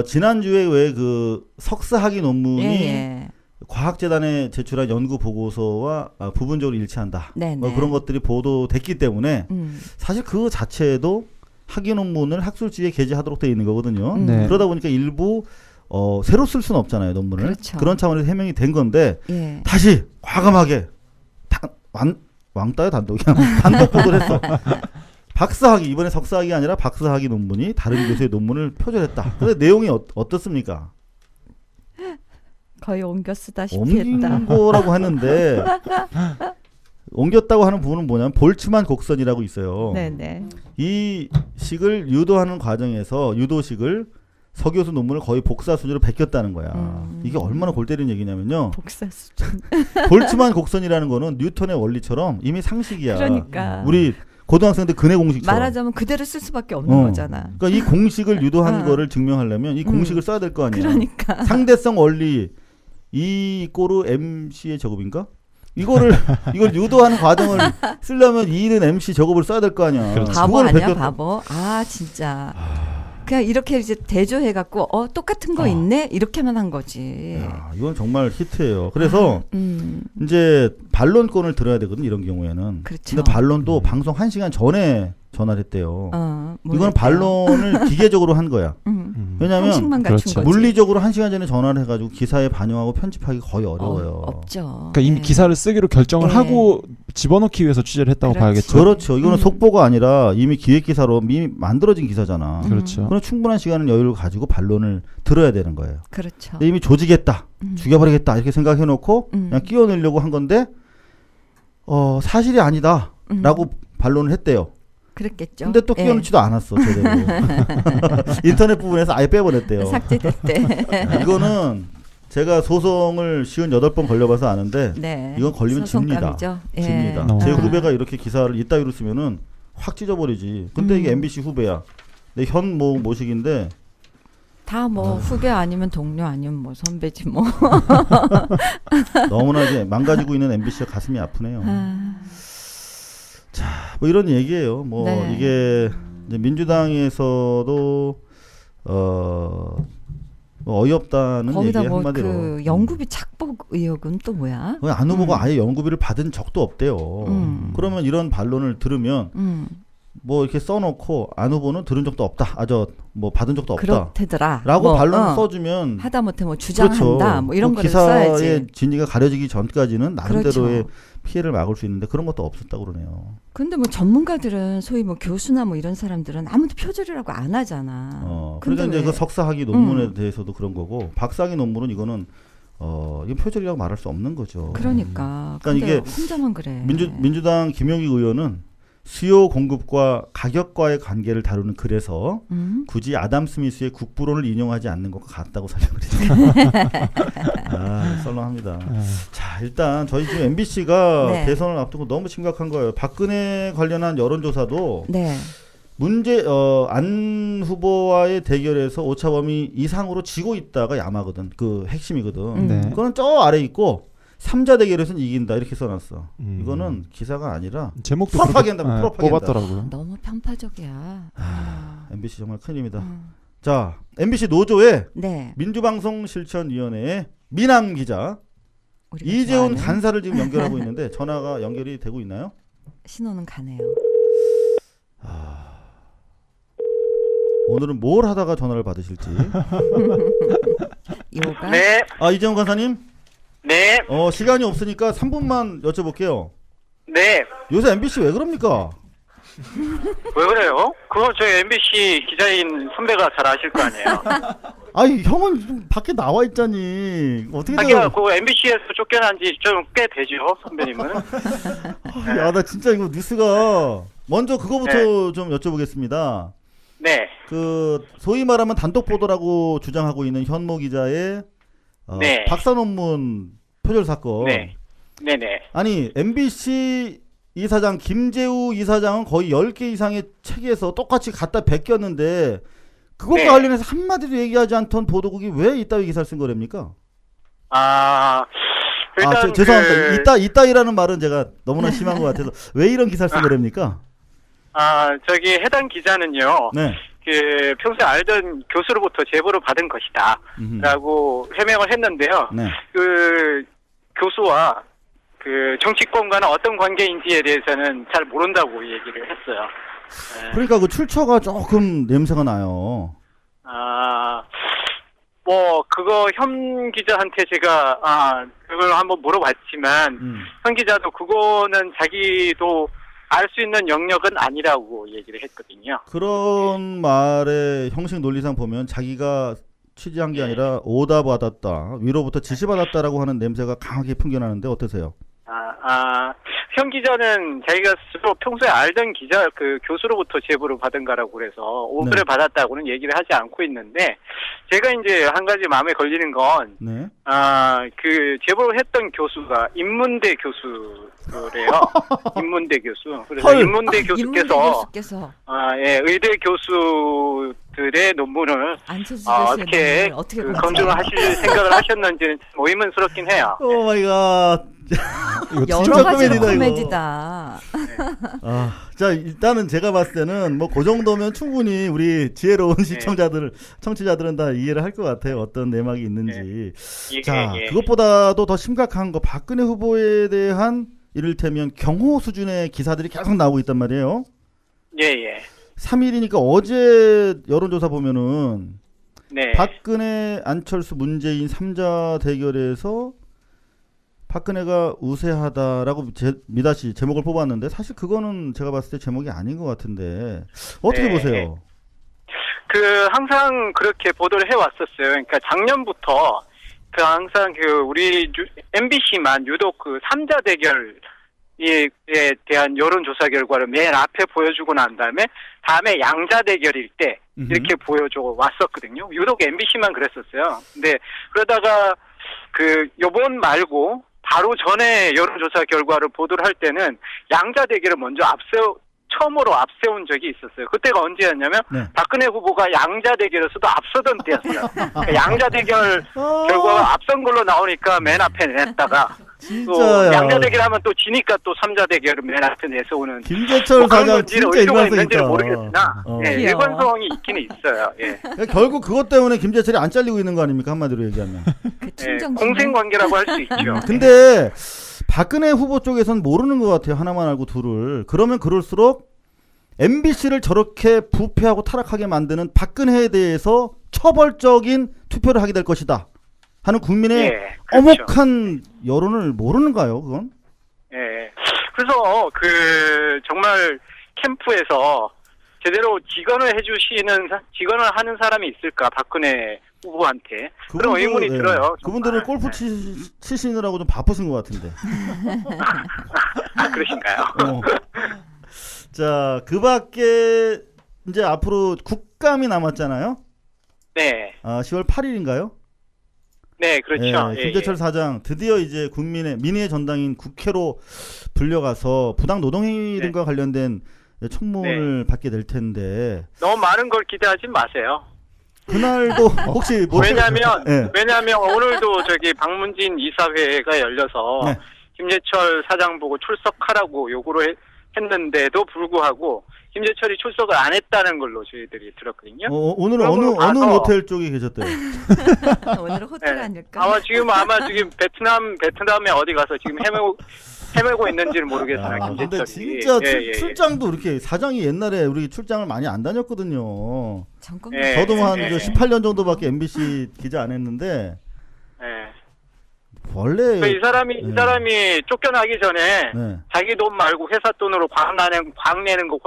지난주에 왜 그 석사학위 논문이 예. 과학재단에 제출한 연구 보고서와 부분적으로 일치한다. 네네. 뭐 그런 것들이 보도됐기 때문에 사실 그 자체도 학위 논문을 학술지에 게재하도록 되어 있는 거거든요. 네. 그러다 보니까 일부 새로 쓸 수는 없잖아요, 논문을. 그렇죠. 그런 차원에서 해명이 된 건데 예. 다시 과감하게 왕따요 단독이야. 단독 보도를 했어. 박사학위 이번에 석사학위 아니라 박사학위 논문이 다른 교수의 논문을 표절했다. 근데 내용이 어떻습니까? 거의 옮겨 쓰다시피 옮긴 했다. 거라고 하는데 옮겼다고 하는 부분은 뭐냐면 볼츠만 곡선이라고 있어요. 네네. 이 식을 유도하는 과정에서 유도식을 서교수 논문을 거의 복사 순으로 베꼈다는 거야. 이게 얼마나 골 때리는 얘기냐면요. 복사 수준. 볼츠만 곡선이라는 거는 뉴턴의 원리처럼 이미 상식이야. 그러니까. 우리 고등학생들 근해 공식처럼. 말하자면 그대로 쓸 수밖에 없는 거잖아. 그러니까 이 공식을 유도한 거를 증명하려면 이 공식을 써야 될 거 아니야. 그러니까. 상대성 원리 E 이꼬르 MC의 제곱인가? 이걸 유도하는 과정을 쓰려면 E는 MC 제곱을 써야 될 거 아니야. 그렇죠. 바보 그거를 아니야 베꼈다. 바보. 아 진짜. 그냥 이렇게 이제 대조해갖고 똑같은 거 있네 이렇게만 한 거지. 야, 이건 정말 히트예요. 그래서 이제 반론권을 들어야 되거든 이런 경우에는. 그렇죠. 근데 반론도 방송 1시간 전에 전화를 했대요. 뭐 이건 했대요? 반론을 기계적으로 한 거야. 왜냐하면 형식만 갖춘 그렇죠. 거지. 물리적으로 1시간 전에 전화를 해가지고 기사에 반영하고 편집하기 거의 어려워요. 없죠. 그러니까 이미 예. 기사를 쓰기로 결정을 네. 하고 집어넣기 위해서 취재를 했다고 그렇지. 봐야겠죠. 그렇죠. 이거는 속보가 아니라 이미 기획 기사로 이미 만들어진 기사잖아. 그렇죠. 그럼 충분한 시간을 여유를 가지고 반론을 들어야 되는 거예요. 그렇죠. 근데 이미 조지겠다, 죽여버리겠다 이렇게 생각해놓고 그냥 끼워넣으려고 한 건데 사실이 아니다라고 반론을 했대요. 그랬겠죠. 근데 또 예. 끼워넣지도 않았어 제대로. 인터넷 부분에서 아예 빼버렸대요. 삭제됐대. 이거는 제가 소송을 58번 걸려봐서 아는데 네. 이건 걸리면 집니다. 소송감이죠. 예. 집니다. 제 후배가 이렇게 기사를 이따위로 쓰면은 확 찢어버리지. 근데 이게 MBC 후배야. 내 현 모식인데 다 뭐 후배 아니면 동료 아니면 뭐 선배지 뭐. 너무나 이제 망가지고 있는 MBC가 가슴이 아프네요. 자, 뭐 이런 얘기예요. 뭐 네. 이게 이제 민주당에서도 뭐 어이없다는 얘기 거기다 뭐 한마디로. 그 연구비 착복 의혹은 또 뭐야? 안 후보가 아예 연구비를 받은 적도 없대요. 그러면 이런 반론을 들으면 뭐 이렇게 써놓고 안 후보는 들은 적도 없다. 뭐 받은 적도 없다. 그렇대더라. 라고 뭐, 반론을 써주면 하다못해 뭐 주장한다. 그렇죠. 뭐 이런 그 거를 기사의 써야지. 진위가 가려지기 전까지는 나름대로의 그렇죠. 피해를 막을 수 있는데 그런 것도 없었다고 그러네요. 근데 뭐 전문가들은 소위 뭐 교수나 뭐 이런 사람들은 아무도 표절이라고 안 하잖아. 그러니까 근데 이제 왜? 그 석사학위 논문에 대해서도 그런 거고 박사학위 논문은 이거는 이건 표절이라고 말할 수 없는 거죠. 그러니까. 그러니까 근데 이게 혼자만 그래. 민주당 김용익 의원은 수요 공급과 가격과의 관계를 다루는 글에서 굳이 아담 스미스의 국부론을 인용하지 않는 것과 같다고 설명을 했습니다. 아, 썰렁합니다. 자, 일단 저희 지금 MBC가 네. 대선을 앞두고 너무 심각한 거예요. 박근혜 관련한 여론조사도 네. 안 후보와의 대결에서 오차범위 이상으로 지고 있다가 야마거든. 그 핵심이거든. 네. 그거는 저 아래 있고 3자 대결에서는 이긴다 이렇게 써놨어. 이거는 기사가 아니라 제목도 프로파간다, 그렇게, 프로파간다. 뽑았더라고요. 너무 편파적이야. MBC 정말 큰일입니다. 자, MBC 노조의 네. 민주방송실천위원회의 민항 기자 우리가 이재훈 좋아하는 간사를 지금 연결하고 있는데 전화가 연결이 되고 있나요? 신호는 가네요. 오늘은 뭘 하다가 전화를 받으실지. 요가. 네, 아, 이재훈 간사님, 네, 시간이 없으니까 3분만 여쭤볼게요. 네. 요새 MBC 왜 그럽니까? 왜 그래요? 그거 저희 MBC 기자인 선배가 잘 아실 거 아니에요. 아니, 형은 좀 밖에 나와 있잖니. 어떻게 자기가 그 MBC에서 쫓겨난 지 좀 꽤 되죠, 선배님은. 야, 나 진짜 이거 뉴스가 먼저 그거부터 네. 좀 여쭤보겠습니다. 네, 그 소위 말하면 단독 보도라고 주장하고 있는 현모 기자의 네. 박사 논문 표절 사건. 네, 네네. 아니, MBC 이사장 김재우 이사장은 거의 10개 이상의 책에서 똑같이 갖다 베꼈는데 그것과 네. 관련해서 한마디도 얘기하지 않던 보도국이 왜 이따위 기사를 쓴 거랍니까? 일단 죄송합니다. 이따위라는 말은 제가 너무나 심한 것 같아서 왜 이런 기사를 쓴 거랍니까? 저기 해당 기자는요. 네. 그 평소에 알던 교수로부터 제보를 받은 것이다. 라고 해명을 했는데요. 네. 그 교수와 그 정치권과는 어떤 관계인지에 대해서는 잘 모른다고 얘기를 했어요. 네. 그러니까 그 출처가 조금 냄새가 나요. 그거 현 기자한테 제가 그걸 한번 물어봤지만 현 기자도 그거는 자기도 알 수 있는 영역은 아니라고 얘기를 했거든요. 그런 말의 형식 논리상 보면 자기가 취재한 게 아니라 오다 받았다, 위로부터 지시받았다라고 하는 냄새가 강하게 풍겨나는데 어떠세요? 현 기자는 자기가 스스로 평소에 알던 기자 그 교수로부터 제보를 받은 거라고 그래서 오보를 네. 받았다고는 얘기를 하지 않고 있는데 제가 이제 한 가지 마음에 걸리는 건 네. 그 제보를 했던 교수가 인문대 교수래요. 인문대 교수. 그래서 헐. 인문대 인문대 교수께서 교수께서 의대 교수들의 논문을 안철수 어떻게 어떻게 검증을 하실 생각을 하셨는지는 좀 의문스럽긴 해요. 오 마이 갓. 이거 여러 진짜 가지 코미디다, 이거. 코미디다. 자, 일단은 제가 봤을 때는 뭐 그 정도면 충분히 우리 지혜로운 청취자들은 다 이해를 할 것 같아요. 어떤 내막이 있는지. 자, 그것보다도 더 심각한 거 박근혜 후보에 대한 이를테면 경호 수준의 기사들이 계속 나오고 있단 말이에요. 예. 3일이니까 어제 여론조사 보면은 네. 박근혜, 안철수, 문재인 3자 대결에서 박근혜가 우세하다라고 미다시 제목을 뽑았는데 사실 그거는 제가 봤을 때 제목이 아닌 것 같은데 어떻게 네. 보세요? 항상 그렇게 보도를 해왔었어요. 그러니까 작년부터 항상 우리 MBC만 유독 3자 대결에 대한 여론조사 결과를 맨 앞에 보여주고 난 다음에 양자 대결일 때 이렇게 보여줘 왔었거든요. 유독 MBC만 그랬었어요. 근데 그러다가 요번 말고 바로 전에 여론조사 결과를 보도를 할 때는 양자 대결을 먼저 처음으로 앞세운 적이 있었어요. 그때가 언제였냐면 네. 박근혜 후보가 양자 대결에서도 앞서던 때였어요. 그러니까 양자 대결 결과가 앞선 걸로 나오니까 맨 앞에 냈다가 또 진짜야. 양자 대결하면 또 지니까 또 3자 대결을 맨 앞에 내세우는 김재철 사장 진짜 의도가 일관성 있는지는 있다. 모르겠으나 귀여워. 일관성이 있기는 있어요. 예. 그러니까 결국 그것 때문에 김재철이 안 잘리고 있는 거 아닙니까? 한마디로 얘기하면. 공생관계라고 할 수 있죠. 근데 박근혜 후보 쪽에선 모르는 것 같아요. 하나만 알고 둘을. 그러면 그럴수록 MBC를 저렇게 부패하고 타락하게 만드는 박근혜에 대해서 처벌적인 투표를 하게 될 것이다 하는 국민의 그렇죠. 엄혹한 여론을 모르는가요? 그건? 예. 그래서 정말 캠프에서 제대로 직언을 하는 사람이 있을까 박근혜 후보한테 그런 의문이 들어요. 그분들은 골프 치시느라고 좀 바쁘신 것 같은데. 그러신가요? 자, 그 밖에 이제 앞으로 국감이 남았잖아요. 네. 10월 8일인가요? 네, 그렇죠. 김재철 사장 드디어 이제 민의의 전당인 국회로 불려가서 부당 노동행위 등과 관련된 청문을 받게 될 텐데 너무 많은 걸 기대하지 마세요. 그날도 혹시 왜냐하면 오늘도 저기 박문진 이사회가 열려서 김재철 사장 보고 출석하라고 요구를 했는데도 불구하고 김재철이 출석을 안 했다는 걸로 저희들이 들었거든요. 오늘은 어느 호텔 쪽에 계셨대요? 오늘은 호텔 아닐까? 아마 지금 베트남에 어디 가서 지금 헤매고 있는지는 모르겠어요. 근데 진짜 출장도 이렇게 사장이 옛날에 우리 출장을 많이 안 다녔거든요. 저도 한 18년 정도밖에 MBC 기자 안 했는데. 원래 이 사람이 쫓겨나기 전에 자기 돈 말고 회사 돈으로 광 내는 거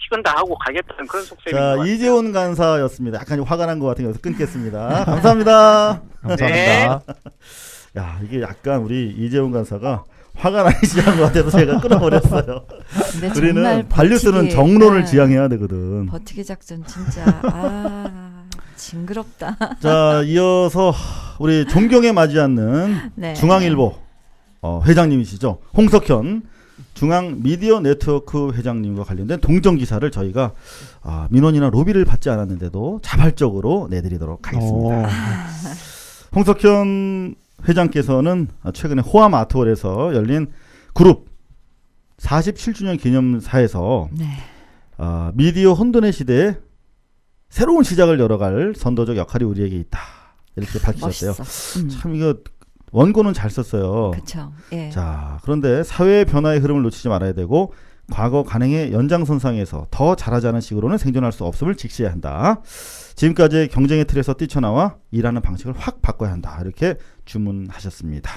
식은 다 하고 가겠다는 그런 속셈인 것 같아요. 이재훈 간사였습니다. 약간 화가 난 것 같은 거 끊겠습니다. 감사합니다. 감사합니다. 야, 이게 약간 우리 이재훈 간사가 화가 나기 시작한 것 같아서 제가 끊어버렸어요. 우리는 반류스는 정론을 지향해야 되거든. 버티기 작전 진짜 징그럽다. 자, 이어서 우리 존경에 맞지 않는 중앙일보 회장님이시죠. 홍석현 중앙 미디어 네트워크 회장님과 관련된 동정 기사를 저희가 민원이나 로비를 받지 않았는데도 자발적으로 내드리도록 하겠습니다. 홍석현 회장께서는 최근에 호암 아트홀에서 열린 그룹 47주년 기념사에서 미디어 혼돈의 시대에 새로운 시작을 열어갈 선도적 역할이 우리에게 있다. 이렇게 밝히셨대요. 참 이거 원고는 잘 썼어요. 그렇죠. 자, 그런데 사회의 변화의 흐름을 놓치지 말아야 되고 과거 관행의 연장선상에서 더 잘하자는 식으로는 생존할 수 없음을 직시해야 한다. 지금까지의 경쟁의 틀에서 뛰쳐나와 일하는 방식을 확 바꿔야 한다. 이렇게 주문하셨습니다.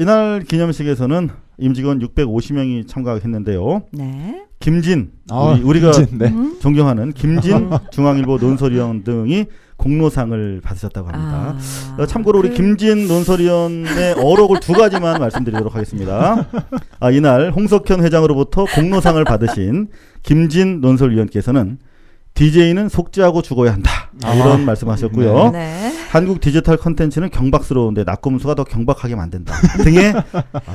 이날 기념식에서는 임직원 650명이 참가했는데요. 김진, 우리가 존경하는 김진 중앙일보 논설위원 등이 공로상을 받으셨다고 합니다. 참고로 우리 김진 논설위원의 어록을 2가지만 말씀드리도록 하겠습니다. 이날 홍석현 회장으로부터 공로상을 받으신 김진 논설위원께서는 DJ는 속죄하고 죽어야 한다. 이런 말씀하셨고요. 한국 디지털 컨텐츠는 경박스러운데 낙검수가 더 경박하게 만든다. 등의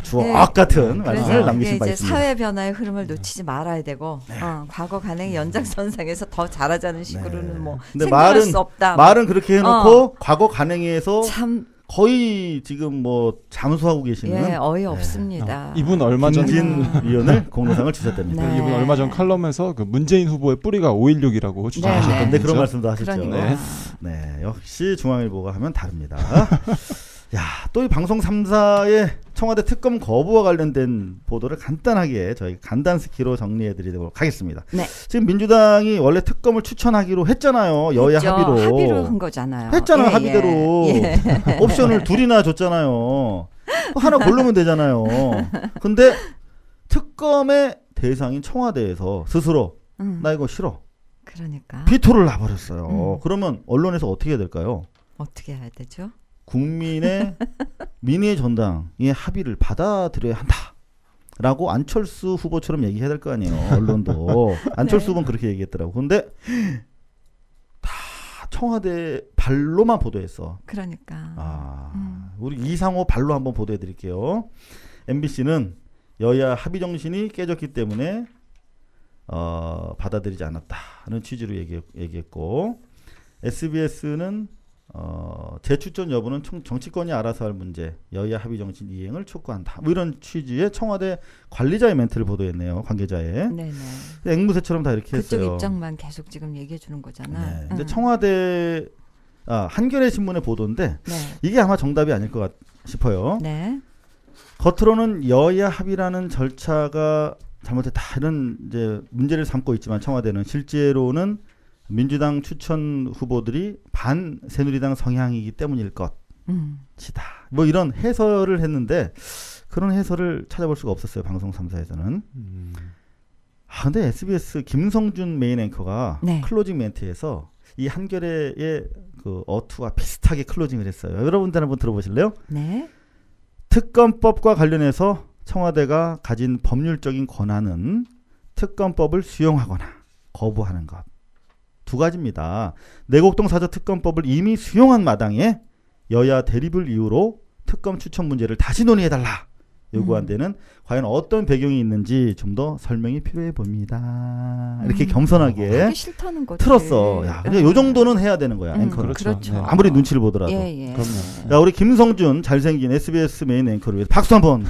주옥 같은 말씀을 남기신 바 이제 있습니다. 사회 변화의 흐름을 놓치지 말아야 되고 과거 관행 연장선상에서 더 잘하자는 식으로는 뭐 생각할 수 없다. 말은 그렇게 해놓고 과거 관행에서 참 거의 지금 뭐 잠수하고 계시는 어이없습니다. 이분 얼마 전 김진 위원을 공로상을 주셨답니다. 이분 얼마 전 칼럼에서 그 문재인 후보의 뿌리가 5.16이라고 주장하셨던데 그런 말씀도 하셨죠. 그러니까. 역시 중앙일보가 하면 다릅니다. 야, 또 이 방송 3사의 청와대 특검 거부와 관련된 보도를 간단하게 저희 간단스키로 정리해드리도록 하겠습니다. 지금 민주당이 원래 특검을 추천하기로 했잖아요. 여야 합의로 한 거잖아요. 했잖아요. 합의대로. 옵션을 2이나 줬잖아요. 하나 고르면 되잖아요. 근데 특검의 대상인 청와대에서 스스로 나 이거 싫어. 그러니까. 비토를 놔버렸어요. 그러면 언론에서 어떻게 해야 될까요? 어떻게 해야 되죠? 국민의 민의의 전당의 합의를 받아들여야 한다라고 안철수 후보처럼 얘기해야 될 거 아니에요. 언론도. 안철수 후보는 그렇게 얘기했더라고. 근데 다 청와대 발로만 보도했어. 그러니까. 우리 이상호 발로 한번 보도해 드릴게요. MBC는 여야 합의 정신이 깨졌기 때문에 받아들이지 않았다는 취지로 얘기했고, SBS는 재추천 여부는 정치권이 알아서 할 문제, 여야 합의 정신 이행을 촉구한다. 뭐 이런 취지의 청와대 관리자의 멘트를 보도했네요. 관계자의. 앵무새처럼 다 이렇게 그쪽 했어요. 입장만 계속 지금 얘기해 주는 거잖아. 근데 청와대 한겨레 신문의 보도인데 이게 아마 정답이 아닐 것 싶어요. 겉으로는 여야 합의라는 절차가 잘못됐다 이런 이제 문제를 삼고 있지만 청와대는 실제로는 민주당 추천 후보들이 반 새누리당 성향이기 때문일 것이다. 뭐 이런 해설을 했는데 그런 해설을 찾아볼 수가 없었어요. 방송 3사에서는. 근데 SBS 김성준 메인 앵커가 클로징 멘트에서 이 한겨레의 그 어투와 비슷하게 클로징을 했어요. 여러분들 한번 들어보실래요? 특검법과 관련해서 청와대가 가진 법률적인 권한은 특검법을 수용하거나 거부하는 것. 두 가지입니다. 내곡동 사저 특검법을 이미 수용한 마당에 여야 대립을 이유로 특검 추천 문제를 다시 논의해달라 요구한 데는 과연 어떤 배경이 있는지 좀 더 설명이 필요해 봅니다. 이렇게 겸손하게 하기 싫다는 거지. 틀었어. 야, 근데 요 정도는 해야 되는 거야. 앵커는. 그렇죠. 네. 아무리 눈치를 보더라도. 예. 그럼요. 야, 우리 김성준 잘생긴 SBS 메인 앵커를 위해서 박수 한번.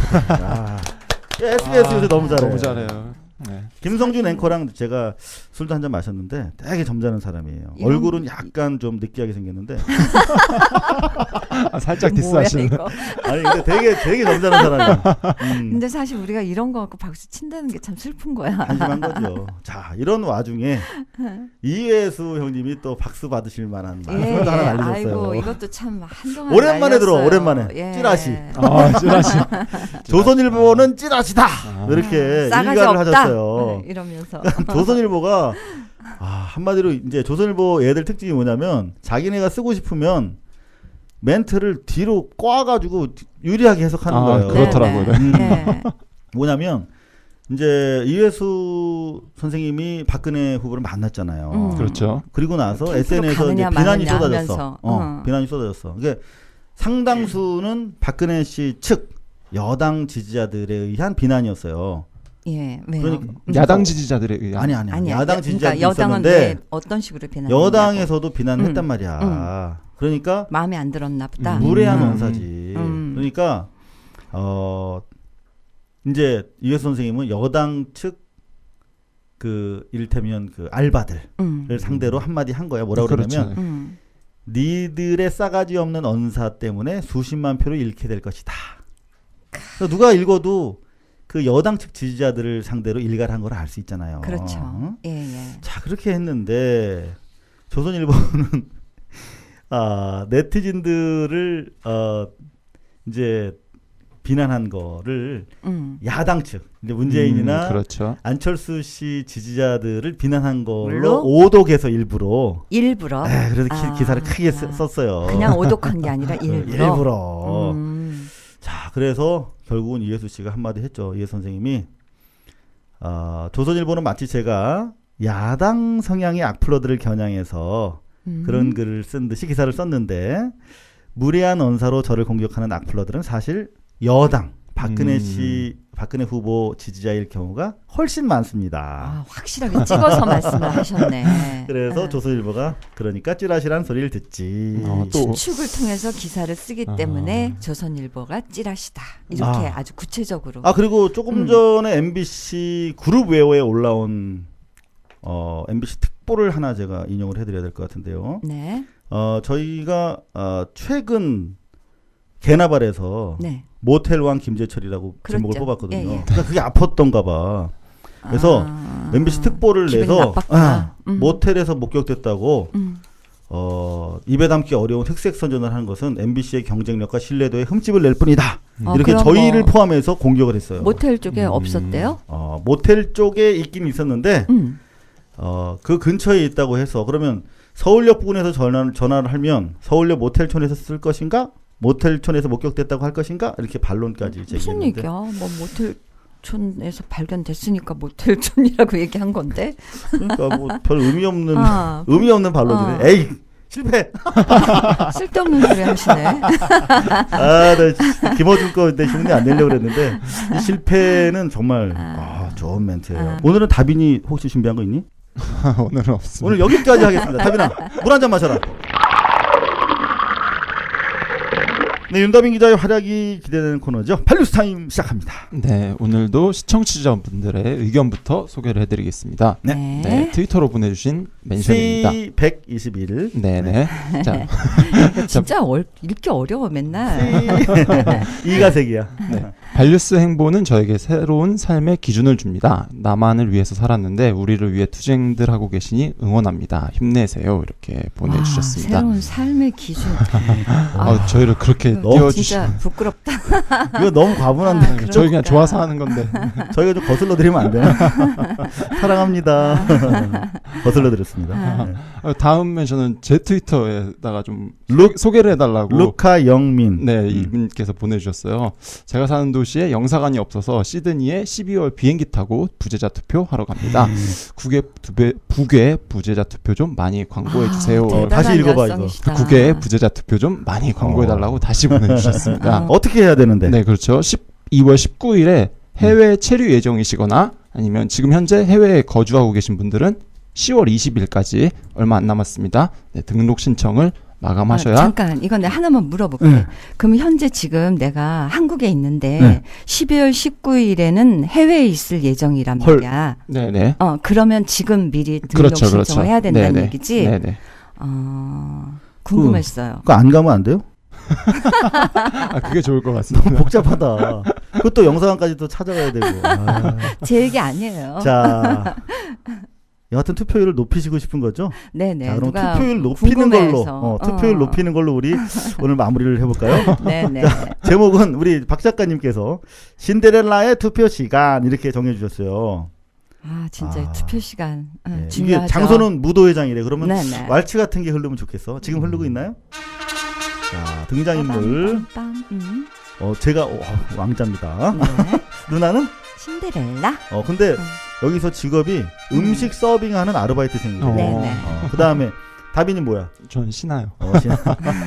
SBS 요새 너무 잘해. 너무 잘해요. 네. 김성준 앵커랑 제가 술도 한잔 마셨는데 되게 점잖은 사람이에요. 얼굴은 약간 좀 느끼하게 생겼는데 살짝 디스하시는. 아니 근데 되게 점잖은 사람이야. 근데 사실 우리가 이런 거 갖고 박수 친다는 게 참 슬픈 거야. 한심한 거죠. 자, 이런 와중에 이회수 형님이 또 박수 받으실 만한 말을 하나 알려줬어요. 아이고, 이것도 참 한동안 오랜만에 날렸어요. 들어. 오랜만에. 예. 찌라시. 찌라시. 조선일보는 찌라시다. 이렇게 싸가지 일가를 없다. 하셨어요. 이러면서. 조선일보가 한마디로 이제 조선일보 애들 특징이 뭐냐면 자기네가 쓰고 싶으면 멘트를 뒤로 꽈가지고 유리하게 해석하는 거예요. 그렇더라고요. 네. 뭐냐면 이제 이회수 선생님이 박근혜 후보를 만났잖아요. 그렇죠. 그리고 나서 캠프로 SNS에서 가느냐, 비난이 마느냐 쏟아졌어. 하면서. 비난이 쏟아졌어. 그러니까 상당수는 박근혜 씨 측 여당 지지자들에 의한 비난이었어요. 예, 왜요? 그러니까 야당 지지자들에 의한. 아니. 야당 지지자들이 그러니까 여당은 있었는데 왜 어떤 식으로 비난했냐고. 여당에서도 비난을 했단 말이야. 그러니까 마음에 안 들었나 보다. 무례한 언사지. 그러니까 이제 이회수 선생님은 여당 측 그 이를테면 그 알바들을 상대로 한마디 한 거야. 뭐라고 그러냐면 니들의 싸가지 없는 언사 때문에 수십만 표를 잃게 될 것이다. 누가 읽어도 그 여당 측 지지자들을 상대로 일가를 한 걸 알 수 있잖아요. 그렇죠. 예. 자, 그렇게 했는데 조선일보는 네티즌들을 이제 비난한 거를 야당 측, 이제 문재인이나 그렇죠. 안철수 씨 지지자들을 비난한 걸로 물론? 오독해서 일부러. 그래서 기사를 크게 썼어요. 그냥 오독한 게 아니라 일부러. 자, 그래서 결국은 이회수 씨가 한마디 했죠. 이회수 선생님이 조선일보는 마치 제가 야당 성향의 악플러들을 겨냥해서 그런 글을 쓴 듯이 기사를 썼는데 무례한 언사로 저를 공격하는 악플러들은 사실 여당 박근혜 후보 지지자일 경우가 훨씬 많습니다. 확실하게 찍어서 말씀을 하셨네. 그래서 조선일보가 그러니까 찌라시란 소리를 듣지. 추측을 통해서 기사를 쓰기 때문에 조선일보가 찌라시다. 이렇게 아주 구체적으로. 그리고 조금 전에 MBC 그룹 웨어에 올라온 MBC 특보를 하나 제가 인용을 해드려야 될 것 같은데요. 네. 저희가 최근 개나발에서 모텔왕 김재철이라고 제목을 뽑았거든요. 그러니까 그게 아팠던가 봐. 그래서 MBC 특보를 내서 모텔에서 목격됐다고 입에 담기 어려운 흑색 선전을 하는 것은 MBC의 경쟁력과 신뢰도에 흠집을 낼 뿐이다. 이렇게 저희를 포함해서 공격을 했어요. 모텔 쪽에 없었대요? 모텔 쪽에 있긴 있었는데 그 근처에 있다고 해서 그러면 서울역 부근에서 전화를 하면 서울역 모텔촌에서 쓸 것인가? 모텔촌에서 목격됐다고 할 것인가? 이렇게 반론까지 제기했는데. 무슨 얘기야? 뭐 모텔촌에서 발견됐으니까 모텔촌이라고 얘기한 건데. 그러니까 뭐 별 의미 없는 반론이네. 에이, 실패. 쓸데없는 소리 하시네. 나 김어준 거 내 흉내 안 내려고 그랬는데 이 실패는 정말 좋은 멘트예요. 오늘은 다빈이 혹시 준비한 거 있니? 오늘은 없습니다. 오늘 여기까지 하겠습니다. 다빈아, 물 한 잔 마셔라. 네, 윤다빈 기자의 활약이 기대되는 코너죠. 발뉴스 타임 시작합니다. 네, 오늘도 시청자분들의 의견부터 소개를 해드리겠습니다. 네. 트위터로 보내주신 멘션입니다. C121. 네네. 자, 진짜 읽기 어려워 맨날. 이가색이야. 네. 발뉴스 행보는 저에게 새로운 삶의 기준을 줍니다. 나만을 위해서 살았는데 우리를 위해 투쟁들 하고 계시니 응원합니다. 힘내세요. 이렇게 보내주셨습니다. 새로운 삶의 기준. 저희를 그렇게 띄워주시. 진짜 부끄럽다. 이거 너무 과분한데. 저희 그냥 좋아서 하는 건데. 저희가 좀 거슬러 드리면 안 되나? 사랑합니다. 거슬러 드렸습니다. 네. 다음 멘션은 제 트위터에다가 좀 소개를 해달라고 루카 영민. 네, 이분께서 보내주셨어요. 제가 사는 도시에 영사관이 없어서 시드니에 12월 비행기 타고 부재자 투표하러 갑니다. 북의 부재자 투표 좀 많이 광고해 주세요. 다시 읽어봐 이거. 북의 부재자 투표 좀 많이 광고해 달라고 다시 보내주셨습니다. 어떻게 해야 되는데? 네, 그렇죠. 2월 19일에 해외 체류 예정이시거나 아니면 지금 현재 해외에 거주하고 계신 분들은 10월 20일까지 얼마 안 남았습니다. 네, 등록 신청을 마감하셔야. 잠깐 이건 내가 하나만 물어볼게. 그럼 현재 지금 내가 한국에 있는데 12월 19일에는 해외에 있을 예정이란 말이야. 네네. 그러면 지금 미리 등록 신청을 해야 된다는 네네. 얘기지. 네네. 궁금했어요. 그거 안 가면 안 돼요? 그게 좋을 것 같습니다. 너무 복잡하다. 그것도 영상까지 또 찾아가야 되고. 제 얘기 아니에요. 자, 여하튼 투표율을 높이시고 싶은 거죠? 네네. 자, 그럼 투표율 높이는 걸로, 투표율 높이는 걸로 우리 오늘 마무리를 해볼까요? 네네. 자, 제목은 우리 박 작가님께서 신데렐라의 투표 시간 이렇게 정해주셨어요. 진짜 투표 시간 네. 중요하죠. 이게 장소는 무도회장이래. 그러면 네네. 왈츠 같은 게 흐르면 좋겠어. 지금 흐르고 있나요? 자, 등장인물. 제가 왕자입니다. 네. 누나는? 신데렐라. 근데 여기서 직업이 음식 서빙하는 아르바이트생이에요. 네네. 그 다음에 다빈이 뭐야? 전 신하요. 신하.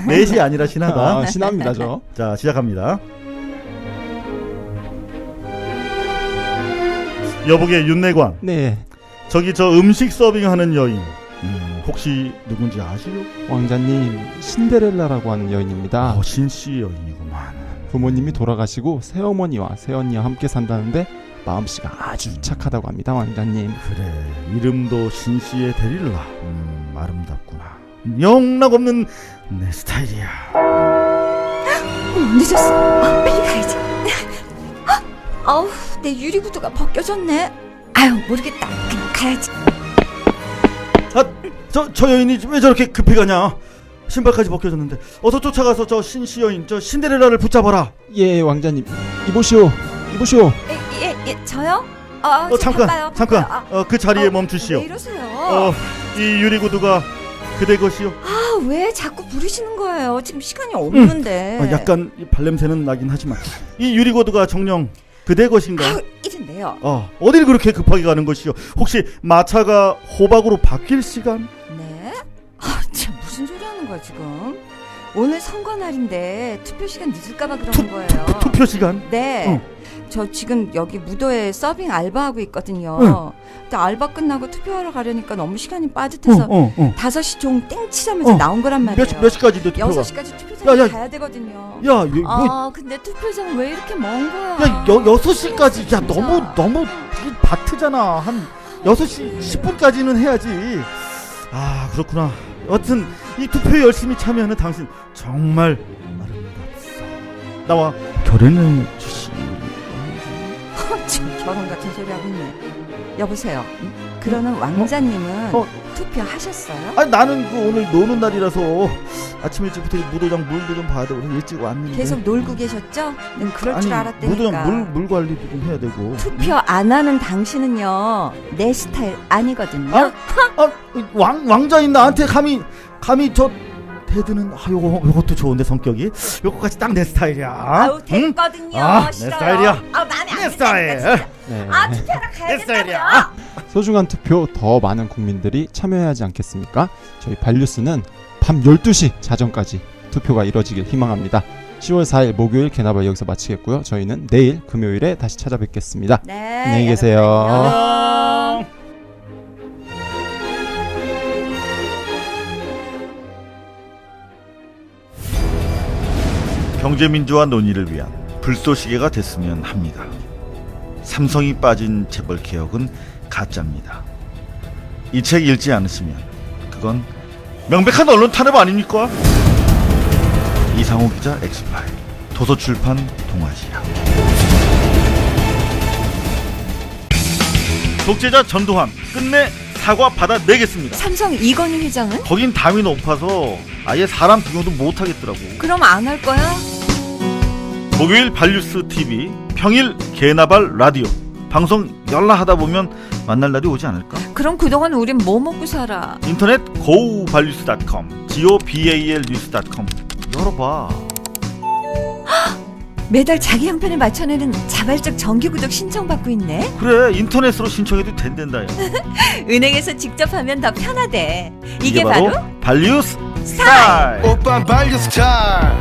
넷이 아니라 신하다. 신하입니다, 저. 자, 시작합니다. 여보게 윤내관. 네. 저기 저 음식 서빙하는 여인. 혹시 누군지 아시요? 왕자님, 신데렐라라고 하는 여인입니다. 신씨 여인이구만. 부모님이 돌아가시고 새어머니와 새언니와 함께 산다는데 마음씨가 아주 착하다고 합니다, 왕자님. 그래, 이름도 신씨의 데릴라. 아름답구나. 영락없는 내 스타일이야. 늦었어. 빨리 가야지. 내 유리구두가 벗겨졌네. 모르겠다. 그냥 가야지. 저 여인이 왜 저렇게 급히 가냐? 신발까지 벗겨졌는데 어서 쫓아가서 저 신씨 여인, 저 신데렐라를 붙잡아라. 예, 왕자님. 이보시오. 예, 저요? 잠깐. 그 자리에 멈추시오. 왜 이러세요? 이 유리구두가 그대 것이요. 왜 자꾸 부르시는 거예요? 지금 시간이 없는데. 약간 발냄새는 나긴 하지만 이 유리구두가 정녕 그대 것인가? 이른데요. 어디를 그렇게 급하게 가는 것이요? 혹시 마차가 호박으로 바뀔 시간? 네? 참 무슨 소리 하는 거야 지금? 오늘 선거 날인데 투표 시간 늦을까봐 그러는 거예요. 투표 시간? 네. 저 지금 여기 무도에 서빙 알바하고 있거든요. 근데 알바 끝나고 투표하러 가려니까 너무 시간이 빠듯해서 5시 종 땡 치자면서 나온 거란 말이에요. 몇 시까지인데 투표가? 6시까지 투표장에 가야 되거든요. 근데 투표장 왜 이렇게 먼 거야? 6시까지. 야, 너무 바트잖아. 한 6시 10분까지는 해야지. 그렇구나. 여튼 이 투표에 열심히 참여하는 당신 정말 아름답소. 나와 결혼을 주시. 지금 결혼 같은 소리 하고 있네. 여보세요. 그러는 왕자님은 투표하셨어요? 나는 오늘 노는 날이라서 아침 일찍부터 무도장 물도 좀 봐야 되고 일찍 왔는데. 계속 놀고 계셨죠? 그럴 줄 알았다니까. 무도장 물 관리도 좀 해야 되고. 투표 안 하는 당신은요 내 스타일 아니거든요. 왕자인 나한테 감히 저 테드는 요것도 좋은데 성격이 요거까지 딱 내 스타일이야. 됐거든요. 내 스타일이야. 마음에 내 스타일. 투표하러 내 스타일이야. 가야겠다고요. 소중한 투표 더 많은 국민들이 참여하지 않겠습니까? 저희 발뉴스는 밤 12시 자정까지 투표가 이뤄지길 희망합니다. 10월 4일 목요일 개나발 여기서 마치겠고요. 저희는 내일 금요일에 다시 찾아뵙겠습니다. 네, 안녕히 계세요. 안녕. 경제민주화 논의를 위한 불쏘시개가 됐으면 합니다. 삼성이 빠진 재벌 개혁은 가짜입니다. 이 책 읽지 않으시면 그건 명백한 언론 탄압 아닙니까? 이상호 기자, 엑스파일, 도서출판, 동아시아. 독재자 전두환 끝내 사과 받아내겠습니다. 삼성 이건희 회장은? 거긴 담이 높아서 아예 사람 구경도 못하겠더라고. 그럼 안 할 거야? 목요일 발뉴스 TV, 평일 개나발 라디오 방송 열라 하다 보면 만날 날이 오지 않을까? 그럼 그동안 우린 뭐 먹고 살아? 인터넷 go발뉴스.com, gobalnews.com 열어봐. 매달 자기 형편에 맞춰내는 자발적 정기구독 신청받고 있네. 그래, 인터넷으로 신청해도 된댄다. 은행에서 직접 하면 더 편하대. 이게 바로 발뉴스 스타일. 오빤 발뉴 스타일.